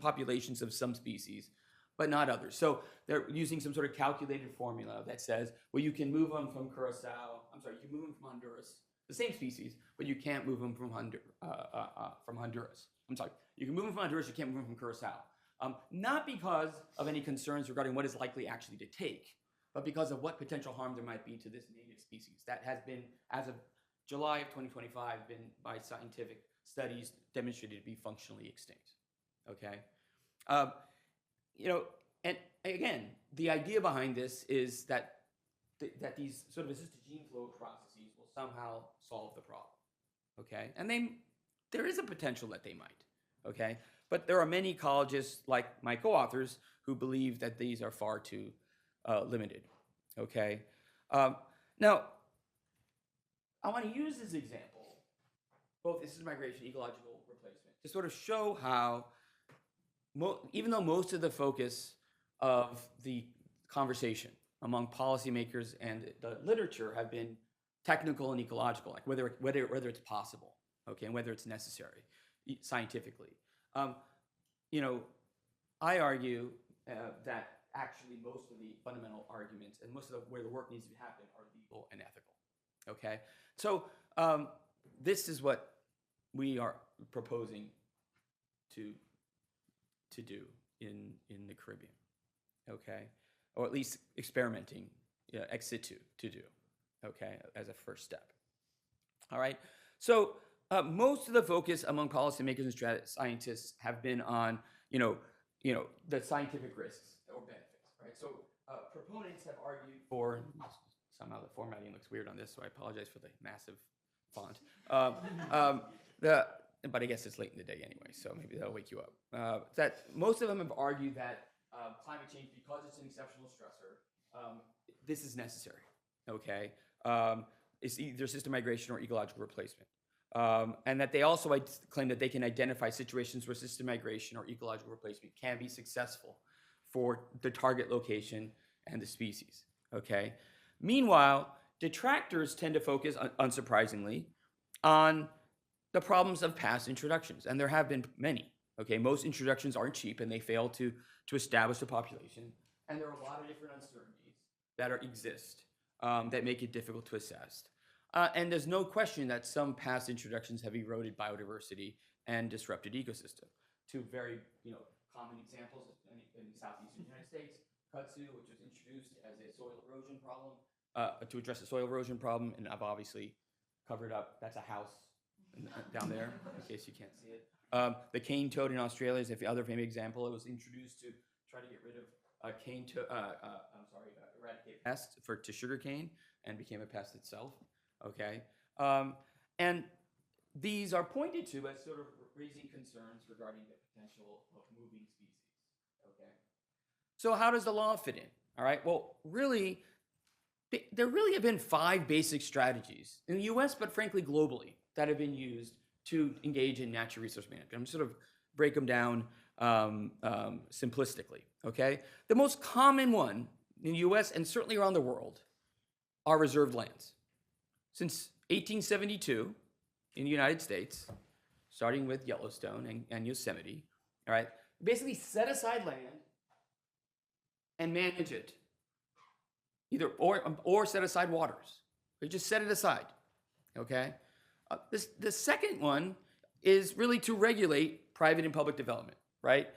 populations of some species, but not others. So they're using some sort of calculated formula that says, well, you can move them from you can move them from Honduras, the same species, but you can't move them from Honduras. You can move them from Honduras, you can't move them from Curacao. Not because of any concerns regarding what is likely actually to take, but because of what potential harm there might be to this native species that has been, as of July of 2025, been by scientific studies demonstrated to be functionally extinct, okay? You know, and again, the idea behind this is that these sort of assisted gene flow processes will somehow solve the problem, okay? And there is a potential that they might, okay? But there are many ecologists, like my co-authors, who believe that these are far too limited, okay? Now, I want to use this example, both assisted migration and ecological replacement, to sort of show how, even though most of the focus of the conversation among policymakers and the literature have been technical and ecological, like whether it's possible, okay, and whether it's necessary scientifically. You know, I argue that actually most of the fundamental arguments and most of where the work needs to happen are legal and ethical, okay? So this is what we are proposing to do in the Caribbean, okay? Or at least experimenting ex situ to do, okay, as a first step. All right, so most of the focus among policymakers and scientists have been on, the scientific risks or benefits, right? So proponents have argued for, somehow the formatting looks weird on this, so I apologize for the massive font. But I guess it's late in the day anyway, so maybe that'll wake you up. That most of them have argued that climate change, because it's an exceptional stressor, this is necessary, okay? It's either system migration or ecological replacement. And that they also claim that they can identify situations where system migration or ecological replacement can be successful for the target location and the species, okay? Meanwhile, detractors tend to focus, unsurprisingly, on the problems of past introductions, and there have been many, okay? Most introductions aren't cheap, and they fail to establish a population, and there are a lot of different uncertainties that exist that make it difficult to assess. And there's no question that some past introductions have eroded biodiversity and disrupted ecosystem. Two very common examples in the southeastern United States, kudzu, which was introduced as a soil erosion problem, to address the soil erosion problem, and I've obviously covered up, that's a house down there, in case you can't see it. The cane toad in Australia is the other famous example. It was introduced to try to get rid of eradicate pests to sugarcane, and became a pest itself. Okay, and these are pointed to as sort of raising concerns regarding the potential of moving species. Okay, so how does the law fit in? All right, well, really, there really have been 5 basic strategies in the U.S., but frankly globally, that have been used to engage in natural resource management. I'm sort of break them down simplistically. Okay, the most common one in the U.S. and certainly around the world are reserved lands. Since 1872 in the United States, starting with Yellowstone and Yosemite, all right, basically set aside land and manage it, either or set aside waters. They just set it aside. Okay, the second one is really to regulate private and public development, right?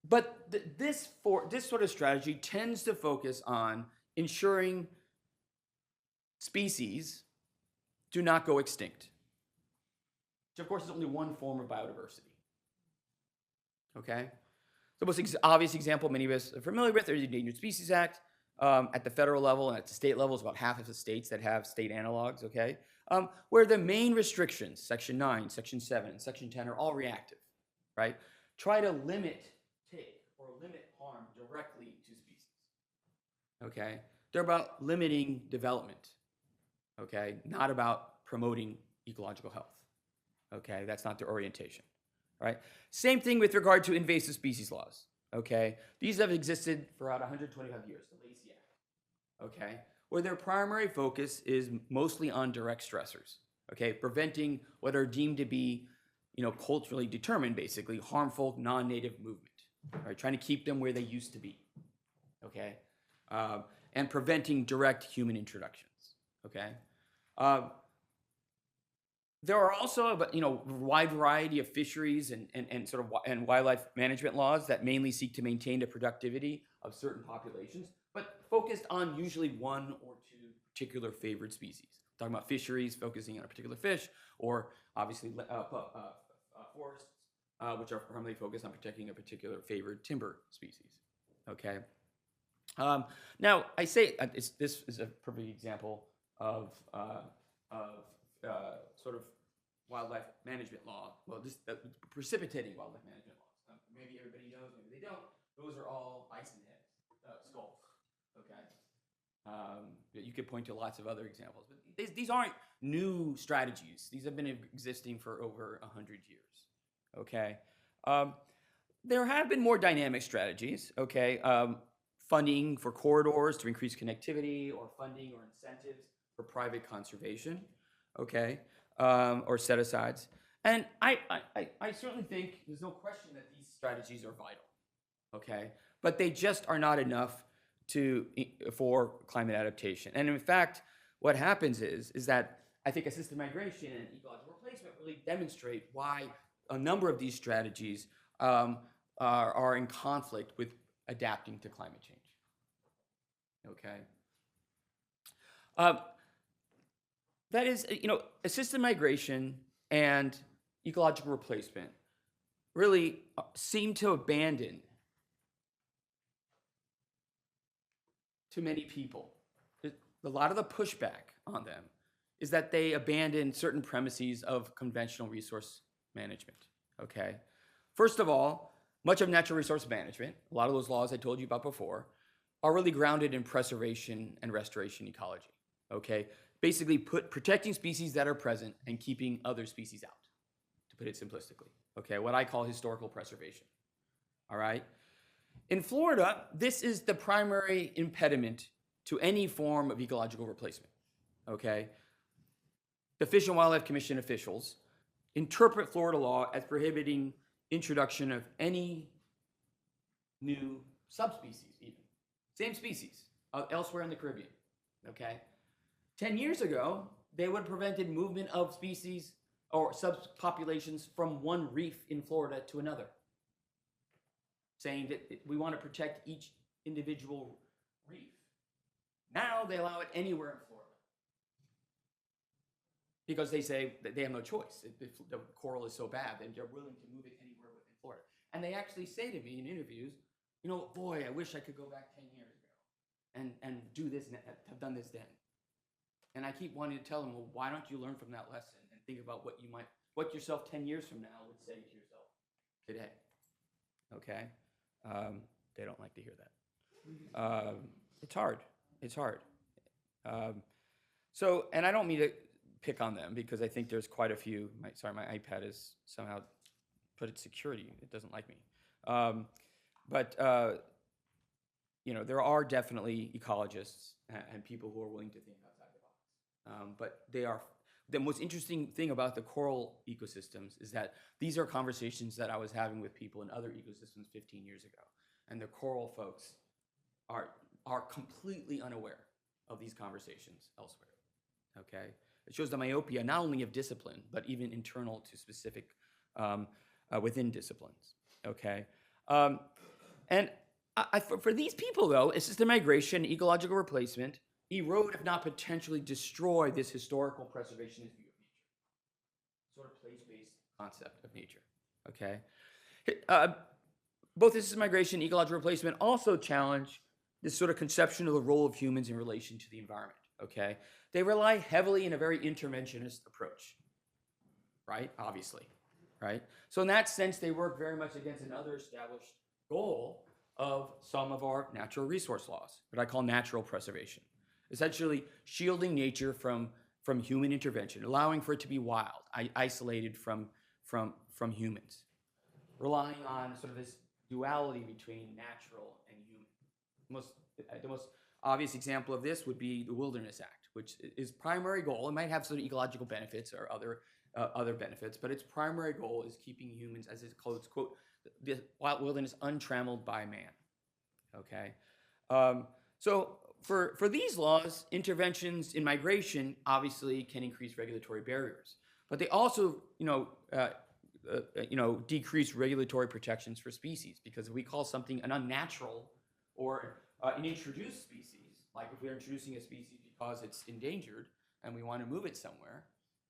But this sort of strategy tends to focus on ensuring species do not go extinct, which of course is only one form of biodiversity. Okay, the most obvious example many of us are familiar with is the Endangered Species Act. At the federal level and at the state level, it's about half of the states that have state analogs. Okay, where the main restrictions, Section 9, Section 7, and Section 10, are all reactive, right? Try to limit harm directly to species. Okay, they're about limiting development. Okay, not about promoting ecological health. Okay, that's not their orientation. Right? Same thing with regard to invasive species laws. Okay, these have existed for about 125 years, the Lacey Act. Okay, where their primary focus is mostly on direct stressors. Okay, preventing what are deemed to be, culturally determined, basically harmful non-native movement. Right, trying to keep them where they used to be. Okay, and preventing direct human introductions. Okay. There are also a wide variety of fisheries and wildlife management laws that mainly seek to maintain the productivity of certain populations, but focused on usually one or two particular favored species. Talking about fisheries, focusing on a particular fish, or obviously forests, which are primarily focused on protecting a particular favored timber species. Okay. Now I say this is a perfect example of sort of wildlife management law. Well, this precipitating wildlife management laws. Maybe everybody knows, maybe they don't. Those are all bison heads, skulls. Okay. You could point to lots of other examples, but these aren't new strategies. These have been existing for over 100 years. Okay. There have been more dynamic strategies. Okay. Funding for corridors to increase connectivity, or funding or incentives for private conservation. Okay. Or set-asides. And I certainly think there's no question that these strategies are vital, okay? But they just are not enough for climate adaptation. And in fact, what happens is that I think assisted migration and ecological replacement really demonstrate why a number of these strategies are in conflict with adapting to climate change, okay? That is, assisted migration and ecological replacement really seem to abandon, to many people, a lot of the pushback on them is that they abandon certain premises of conventional resource management, okay? First of all, much of natural resource management, a lot of those laws I told you about before, are really grounded in preservation and restoration ecology, okay? Basically protecting species that are present and keeping other species out, to put it simplistically. Okay, what I call historical preservation. All right? In Florida, this is the primary impediment to any form of ecological replacement. Okay? The Fish and Wildlife Commission officials interpret Florida law as prohibiting introduction of any new subspecies, even. Same species, elsewhere in the Caribbean. Okay? 10 years ago, they would have prevented movement of species or subpopulations from one reef in Florida to another, saying that we want to protect each individual reef. Now they allow it anywhere in Florida. because they say that they have no choice. If the coral is so bad, then they're willing to move it anywhere within Florida. And they actually say to me in interviews, you know, boy, I wish I could go back 10 years ago and do this, have done this then. And I keep wanting to tell them, well, why don't you learn from that lesson and think about what yourself 10 years from now would say to yourself today? Okay? They don't like to hear that. It's hard. It's hard. So, and I don't mean to pick on them because I think there's quite a few. My iPad has somehow put its security. It doesn't like me. You know, there are definitely ecologists and people who are willing to think outside the box. But the most interesting thing about the coral ecosystems is that these are conversations that I was having with people in other ecosystems 15 years ago. And the coral folks are completely unaware of these conversations elsewhere, okay? It shows the myopia not only of discipline, but even internal to specific, within disciplines, okay? And for these people, though, assisted migration, ecological replacement, erode, if not potentially destroy, this historical preservationist view of nature. Sort of place-based concept of nature, okay? Both assisted migration and ecological replacement also challenge this sort of conception of the role of humans in relation to the environment, okay? They rely heavily in a very interventionist approach, right? Obviously, right? So in that sense, they work very much against another established goal of some of our natural resource laws, what I call natural preservation. Essentially shielding nature from human intervention, allowing for it to be wild, isolated from humans, relying on sort of this duality between natural and human. The most obvious example of this would be the Wilderness Act, which is primary goal. It might have some ecological benefits or other benefits, but its primary goal is keeping humans, as it quotes, quote, the wild wilderness untrammeled by man. Okay, so for these laws, interventions in migration obviously can increase regulatory barriers, but they also, decrease regulatory protections for species, because if we call something an unnatural or an introduced species, like if we're introducing a species because it's endangered and we want to move it somewhere,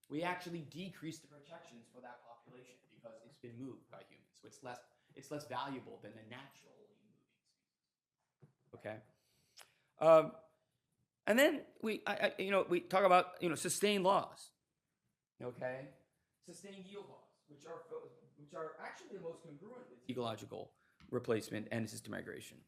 we actually decrease the protections for that population because it's been moved by humans. So it's less valuable than the naturally moving species. Okay. And then we talk about sustained laws. Okay, sustained yield laws, which are actually the most congruent with ecological replacement and assisted migration.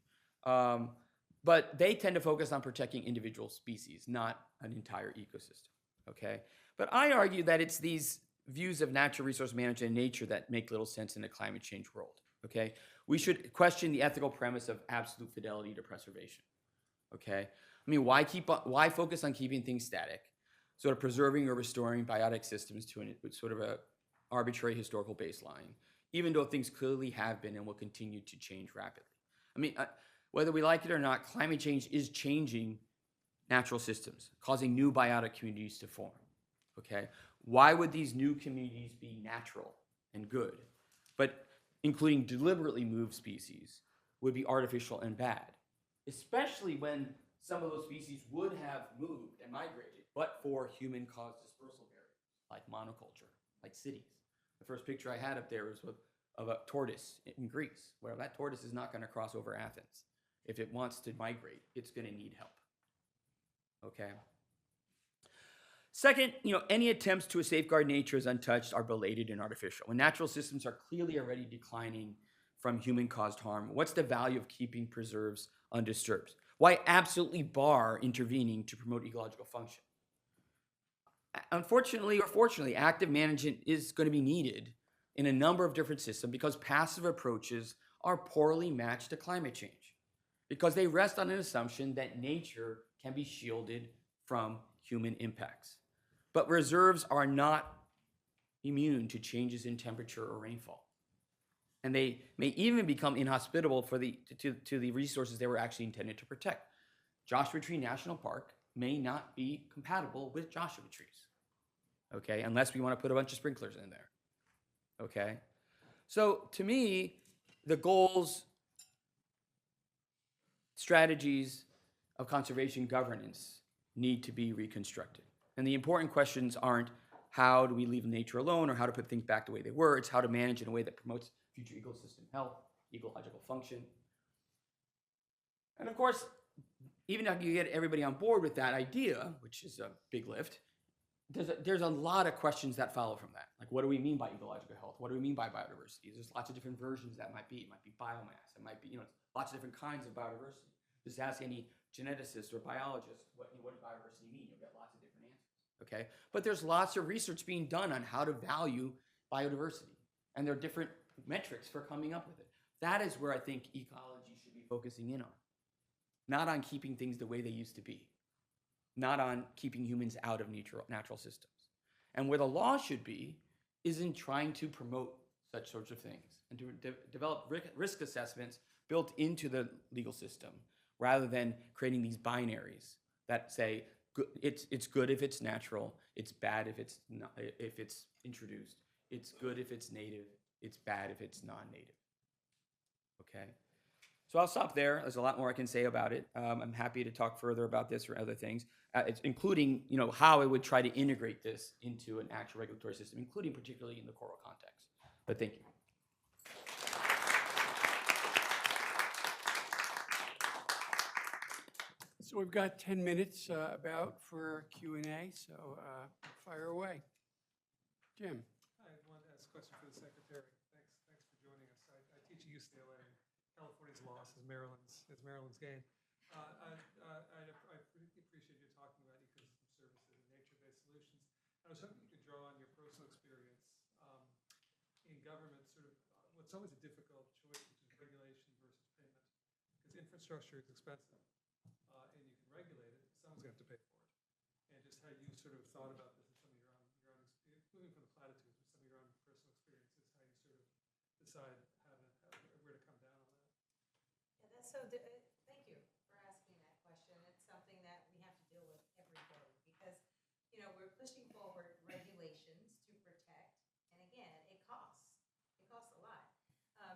But they tend to focus on protecting individual species, not an entire ecosystem, okay? But I argue that it's these views of natural resource management and nature that make little sense in a climate change world, okay? We should question the ethical premise of absolute fidelity to preservation, okay? I mean, why focus on keeping things static, sort of preserving or restoring biotic systems to sort of a arbitrary historical baseline, even though things clearly have been and will continue to change rapidly? I mean, whether we like it or not, climate change is changing natural systems, causing new biotic communities to form, okay? Why would these new communities be natural and good, but including deliberately moved species would be artificial and bad, especially when some of those species would have moved and migrated, but for human-caused dispersal barriers, like monoculture, like cities. The first picture I had up there was of a tortoise in Greece, where that tortoise is not going to cross over Athens. If it wants to migrate, it's going to need help. Okay. Second, any attempts to safeguard nature as untouched are belated and artificial. When natural systems are clearly already declining from human-caused harm, what's the value of keeping preserves undisturbed? Why absolutely bar intervening to promote ecological function? Unfortunately or fortunately, active management is going to be needed in a number of different systems because passive approaches are poorly matched to climate change, because they rest on an assumption that nature can be shielded from human impacts. But reserves are not immune to changes in temperature or rainfall. And they may even become inhospitable to the resources they were actually intended to protect. Joshua Tree National Park may not be compatible with Joshua trees, okay, unless we want to put a bunch of sprinklers in there, okay? So to me, the goals, strategies of conservation governance need to be reconstructed. And the important questions aren't how do we leave nature alone or how to put things back the way they were. It's how to manage in a way that promotes future ecosystem health, ecological function. And of course, even if you get everybody on board with that idea, which is a big lift, there's a lot of questions that follow from that. Like, what do we mean by ecological health? What do we mean by biodiversity? There's lots of different versions that might be. It might be biomass. It might be, lots of different kinds of biodiversity. Just ask any geneticist or biologist what does biodiversity mean. You'll get lots of different answers. Okay, but there's lots of research being done on how to value biodiversity, and there are different metrics for coming up with it. That is where I think ecology should be focusing in on, not on keeping things the way they used to be, not on keeping humans out of natural systems. And where the law should be is in trying to promote such sorts of things and to develop risk assessments built into the legal system rather than creating these binaries that say it's good if it's natural, it's bad if it's not, if it's introduced, it's good if it's native, it's bad if it's non-native. Okay? So I'll stop there. There's a lot more I can say about it. I'm happy to talk further about this or other things, including how I would try to integrate this into an actual regulatory system, including particularly in the coral context. But thank you. So we've got 10 minutes about for Q&A, so fire away. Jim. I wanted to ask a question for the secretary. Thanks for joining us. I teach at UCLA. California's loss is Maryland's gain. I appreciate you talking about ecosystem services and nature-based solutions. I was hoping you could draw on your personal experience in government, sort of what's always a difficult choice, which is regulation versus payment, because infrastructure is expensive, and you can regulate it, but someone's going to have to pay for it. And just how you sort of thought about this and some of your own moving from the platitudes, but some of your own personal experiences, how you sort of decide where to come down on that. Yeah, thank you for asking that question. It's something that we have to deal with every day because, we're pushing forward regulations to protect, and again, it costs. It costs a lot.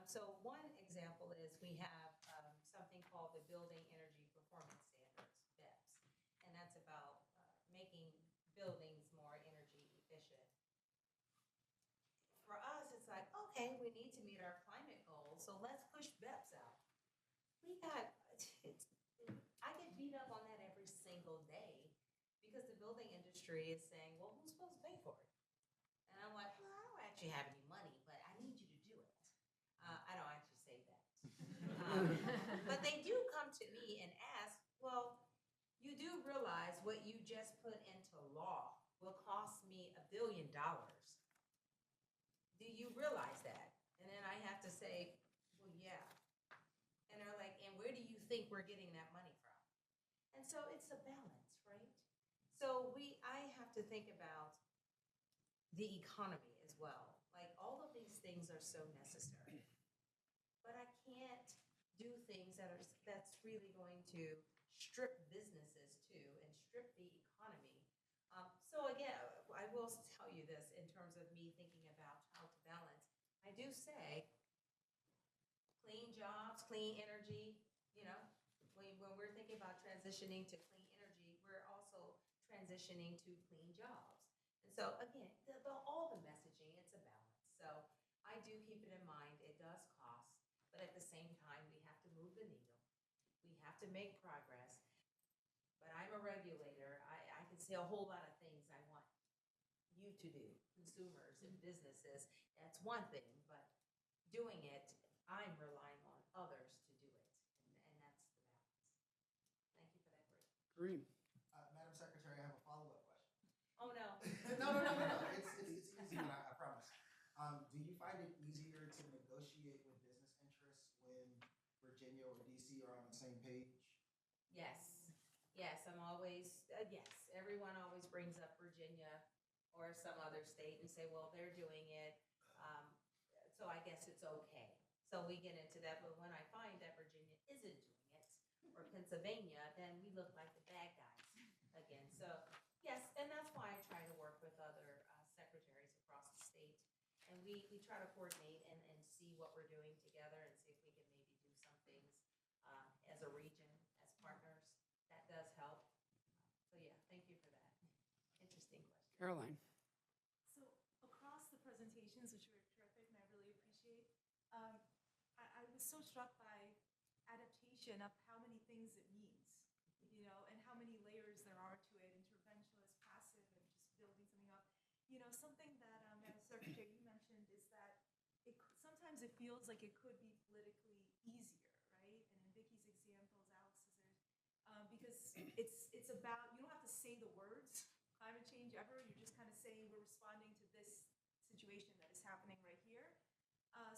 So one example is we have something called the Building Energy Performance Standards, BEPS, and that's about making buildings more energy efficient. For us, it's like, okay, we need to meet our climate goals, so let's push BEPS out. I get beat up on that every single day because the building industry is saying, well, who's supposed to pay for it? And I'm like, well, I don't actually have any money, but I need you to do it. I don't actually say that. But they do come to me and ask, well, you do realize what you just put into law will cost me $1 billion. Do you realize that? And then I have to say, well, yeah. And they're like, and where do you think we're getting that money from? And so it's a balance, right? So I have to think about the economy as well. Like all of these things are so necessary, but I can't do things that's really going to strip businesses too and strip the economy. So again, I will tell you this in terms of me thinking about how to balance. I do say clean jobs, clean energy, when we're thinking about transitioning to clean energy, we're also transitioning to clean jobs. And so again, all the messaging, it's a balance. So I do keep it in mind, it does cost, but at the same time, we have to move the needle. We have to make progress. But I'm a regulator. I can say a whole lot of things I want you to do, consumers and businesses. That's one thing, but doing it, I'm relying on others to do it. And that's the balance. Thank you for that question. Kareem. Madam Secretary, I have a follow-up question. Oh, no. No. It's easy one, I promise. Do you find it easier to negotiate with business interests when Virginia or DC are on the same page? Yes, I'm always, yes, everyone always brings up Virginia or some other state and say, well, they're doing it, so I guess it's okay. So we get into that, but when I find that Virginia isn't doing it, or Pennsylvania, then we look like the bad guys again. So yes, and that's why I try to work with other secretaries across the state, and we try to coordinate and see what we're doing together and see if we can maybe do some things as a region, as partners. That does help. So yeah, thank you for that. Interesting question. Caroline. so struck by adaptation of how many things it means, and how many layers there are to it, interventionist, passive, and just building something up. Something that, Madam Secretary, you mentioned is that sometimes it feels like it could be politically easier, right? And in Vicky's examples, Alex's, because it's about, you don't have to say the words climate change ever. You're just kind of saying we're responding to this situation that is happening right here.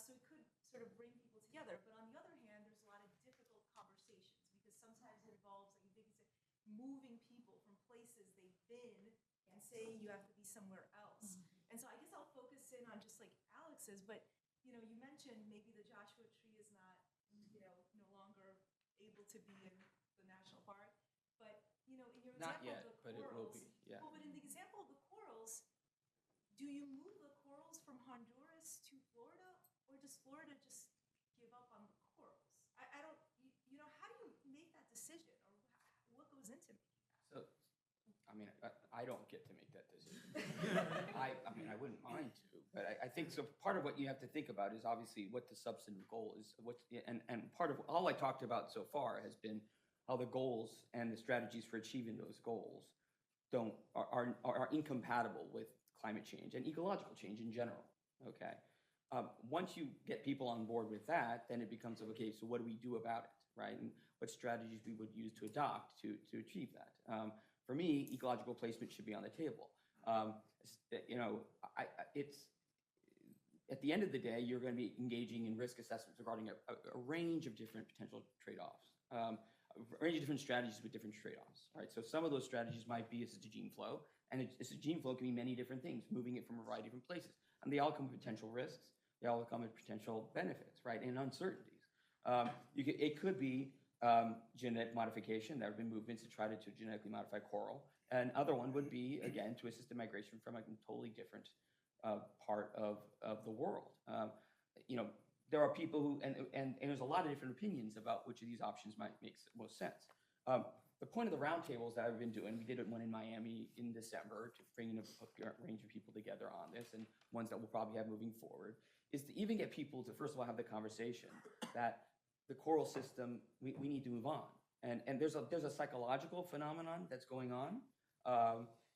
So it could sort of bring people together. But on the other hand, there's a lot of difficult conversations because sometimes it involves, like Vicky said, moving people from places they've been and saying you have to be somewhere else. And so I guess I'll focus in on just like Alex's, but you mentioned maybe the Joshua Tree is not, no longer able to be in the national park. But, in your Not example yet, of the but it will corals, be, yeah. well, but in the example of the corals, do you move the corals from Honduras to Florida, or does Florida just give up on the corals? I don't, how do you make that decision, or what goes into making that? So, I don't get to make that decision. I wouldn't mind to, but I think so. Part of what you have to think about is obviously what the substantive goal is. And part of all I talked about so far has been how the goals and the strategies for achieving those goals are incompatible with climate change and ecological change in general. Okay. Once you get people on board with that, then it becomes okay. So what do we do about it, right? And what strategies we would use to adopt to achieve that. For me, ecological placement should be on the table. It's at the end of the day, you're going to be engaging in risk assessments regarding a range of different potential trade-offs, a range of different strategies with different trade-offs. Right. So some of those strategies might be assisted gene flow, and assisted gene flow can be many different things, moving it from a variety of different places, and they all come with potential risks. They all come with potential benefits, right, and uncertainties. It could be genetic modification. There have been movements to try to genetically modify coral. And other one would be, again, to assist the migration from a totally different part of the world. There are people who, and there's a lot of different opinions about which of these options might make most sense. The point of the roundtables that I've been doing, we did one in Miami in December to bring in a range of people together on this, and ones that we'll probably have moving forward, is to even get people to, first of all, have the conversation that the coral system, we need to move on. And there's a psychological phenomenon that's going on.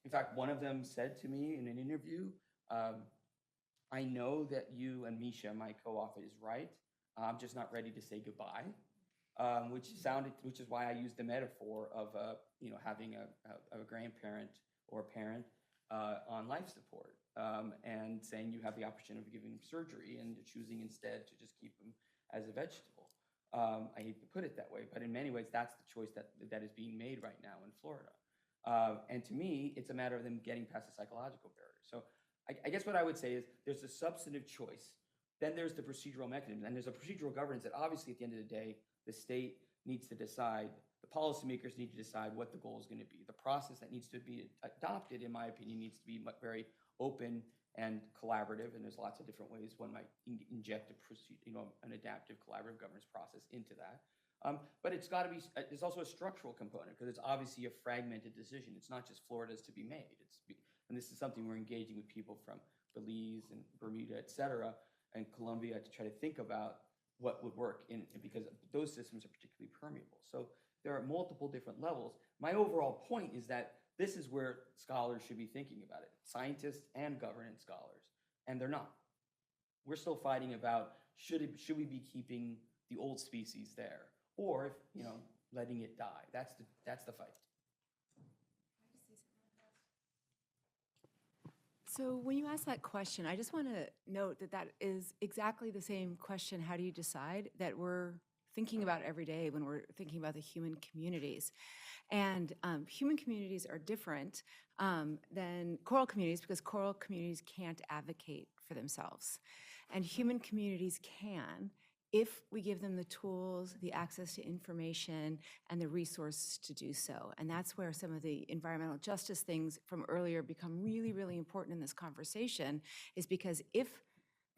In fact, one of them said to me in an interview, I know that you and Misha, my co-author, is right. I'm just not ready to say goodbye, which is why I used the metaphor of having a grandparent or a parent on life support, and saying you have the opportunity of giving them surgery and choosing instead to just keep them as a vegetable. I hate to put it that way, but in many ways, that's the choice that is being made right now in Florida. And to me, it's a matter of them getting past the psychological barrier. So I guess what I would say is there's a substantive choice. Then there's the procedural mechanism. And there's a procedural governance that obviously at the end of the day, the state needs to decide, the policymakers need to decide what the goal is going to be. The process that needs to be adopted, in my opinion, needs to be very open and collaborative. And there's lots of different ways one might inject an adaptive collaborative governance process into that. But it's got to be, there's also a structural component because it's obviously a fragmented decision. It's not just Florida's to be made. And this is something we're engaging with people from Belize and Bermuda, et cetera, and Colombia to try to think about what would work because those systems are particularly permeable. So there are multiple different levels. My overall point is that this is where scholars should be thinking about it, scientists and governance scholars, and they're not. We're still fighting about should we be keeping the old species there, or if letting it die. That's the fight. So when you ask that question, I just want to note that is exactly the same question, how do you decide, that we're thinking about every day when we're thinking about the human communities. And human communities are different than coral communities because coral communities can't advocate for themselves. And human communities can if we give them the tools, the access to information, and the resources to do so. And that's where some of the environmental justice things from earlier become really, really important in this conversation, is because if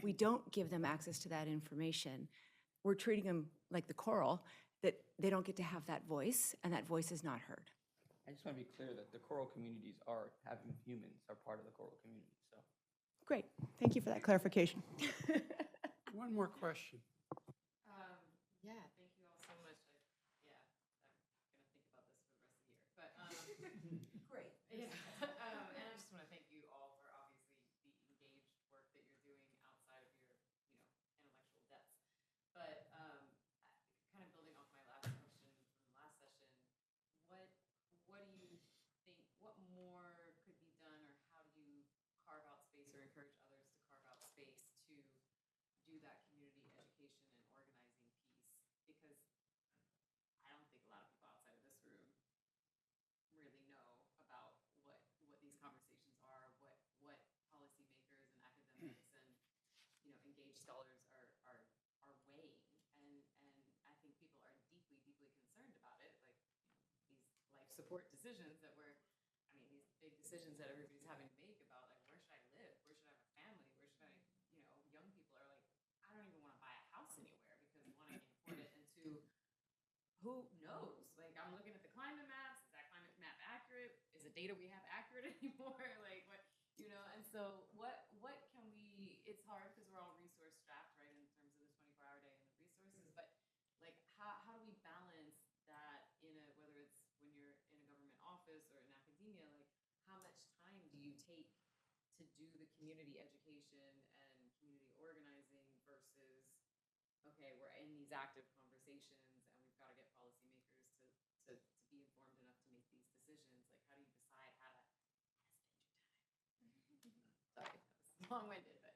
we don't give them access to that information, we're treating them like the coral, that they don't get to have that voice, and that voice is not heard. I just want to be clear that the coral communities are having humans are part of the coral community. So Great. Thank you for that clarification. One more question. Yeah, thank you all so much. Yeah, I'm gonna think about this for the rest of the year, but, Great. yeah. And I just wanna thank you all for obviously the engaged work that you're doing outside of your, intellectual depths. But, kind of building off my last question from the last session, what, what do you think, what more could be done, or how do you carve out space or encourage others to carve out space to do that community education and organizing piece? Because I don't think a lot of people outside of this room really know about what these conversations are, what policymakers and academics and engaged scholars are weighing, and I think people are deeply concerned about it, like these life support decisions that these big decisions that everybody's having to make about, like, where should I live, where should I have a family, where should I, young people are like, I don't even want to buy a house anywhere because one, I can't afford it, and two, who knows? Like, I'm looking at the climate maps. Is that climate map accurate? Is the data we have accurate anymore? Like, what, and so what can we, it's hard because we're all resource strapped, right, in terms of the 24-hour day and the resources, but like, how do we balance that whether it's when you're in a government office or in academia, like, how much time do you take to do the community education and community organizing versus, okay, we're in these active conversations and we've got to get policymakers to be informed enough to make these decisions. Like, how do you decide how to spend your time? Sorry, that was long-winded, but.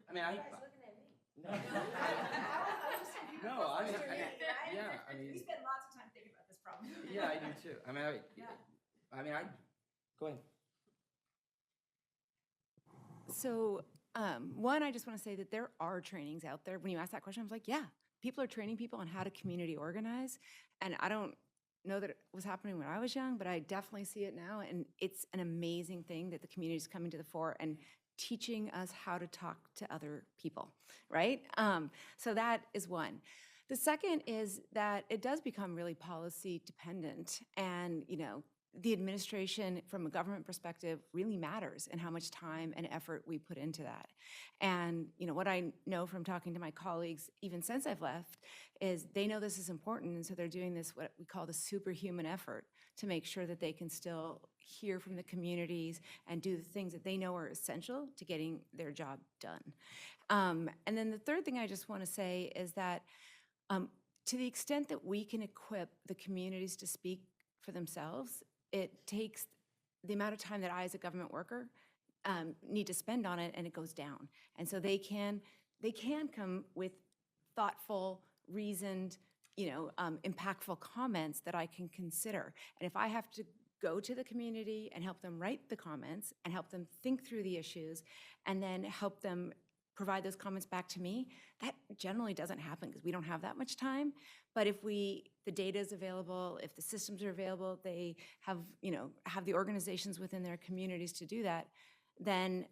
I mean, I. looking at me. No, yeah, I mean. We spend lots of time thinking about this problem. Yeah, I do too. I mean, go ahead. So, one, I just want to say that there are trainings out there. When you ask that question, I was like, yeah, people are training people on how to community organize. And I don't know that it was happening when I was young, but I definitely see it now. And it's an amazing thing that the community is coming to the fore and teaching us how to talk to other people, right? So that is one. The second is that it does become really policy dependent, and the administration from a government perspective really matters, and how much time and effort we put into that. And what I know from talking to my colleagues, even since I've left, is they know this is important, and so they're doing this, what we call the superhuman effort, to make sure that they can still hear from the communities and do the things that they know are essential to getting their job done. And then the third thing I just want to say is that to the extent that we can equip the communities to speak for themselves, it takes the amount of time that I, as a government worker, need to spend on it, and it goes down. And so they can come with thoughtful, reasoned, impactful comments that I can consider. And if I have to go to the community and help them write the comments and help them think through the issues and then help them provide those comments back to me, that generally doesn't happen because we don't have that much time. But if the data is available, if the systems are available, they have the organizations within their communities to do that, then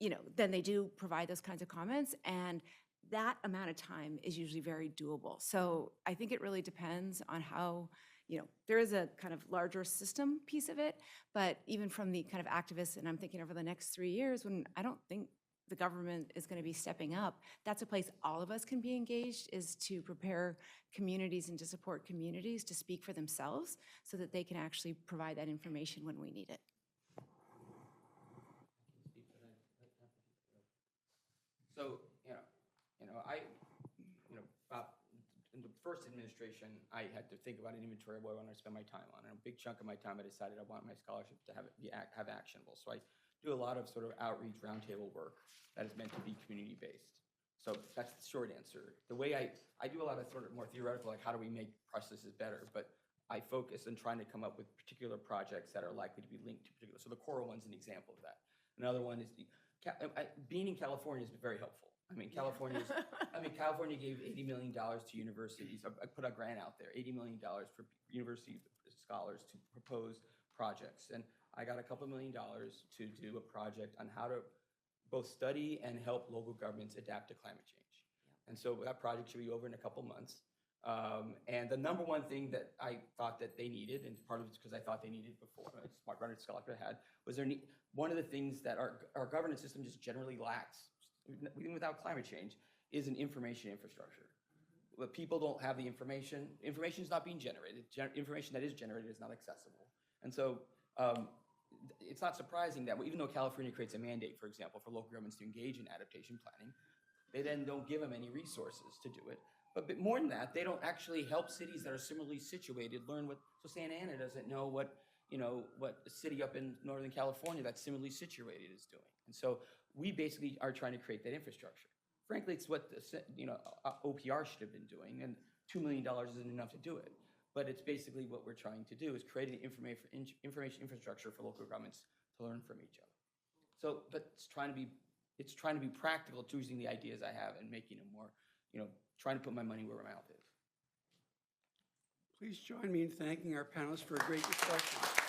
they do provide those kinds of comments, and that amount of time is usually very doable. So I think it really depends on how, there is a kind of larger system piece of it, but even from the kind of activists, and I'm thinking over the next 3 years, when I don't think the government is going to be stepping up, that's a place all of us can be engaged, is to prepare communities and to support communities to speak for themselves so that they can actually provide that information when we need it. So, in the first administration, I had to think about an inventory of what I wanted to spend my time on. And a big chunk of my time, I decided I want my scholarship to have actionable. So I do a lot of sort of outreach roundtable work that is meant to be community-based. So that's the short answer. The way I do a lot of sort of more theoretical, like how do we make processes better, but I focus on trying to come up with particular projects that are likely to be linked to particular. So the coral one's an example of that. Another one is being in California has been very helpful. California gave $80 million to universities. I put a grant out there, $80 million for university scholars to propose projects. And I got a couple $1 million to do a project on how to both study and help local governments adapt to climate change. And so that project should be over in a couple months. And the number one thing that I thought that they needed, and part of it's because I thought they needed before, Smart Runner Scholarship had, was one of the things that our governance system just generally lacks, even without climate change, is an information infrastructure. But people don't have the information. Information is not being generated. Information that is generated is not accessible. And so it's not surprising that even though California creates a mandate, for example, for local governments to engage in adaptation planning, they then don't give them any resources to do it. But more than that, they don't actually help cities that are similarly situated learn what. So Santa Ana doesn't know what a city up in Northern California that's similarly situated is doing. And so we basically are trying to create that infrastructure. Frankly, it's what OPR should have been doing, and $2 million isn't enough to do it. But it's basically what we're trying to do is create an information infrastructure for local governments to learn from each other. So, but it's trying to be practical, choosing the ideas I have and making them more, trying to put my money where my mouth is. Please join me in thanking our panelists for a great discussion.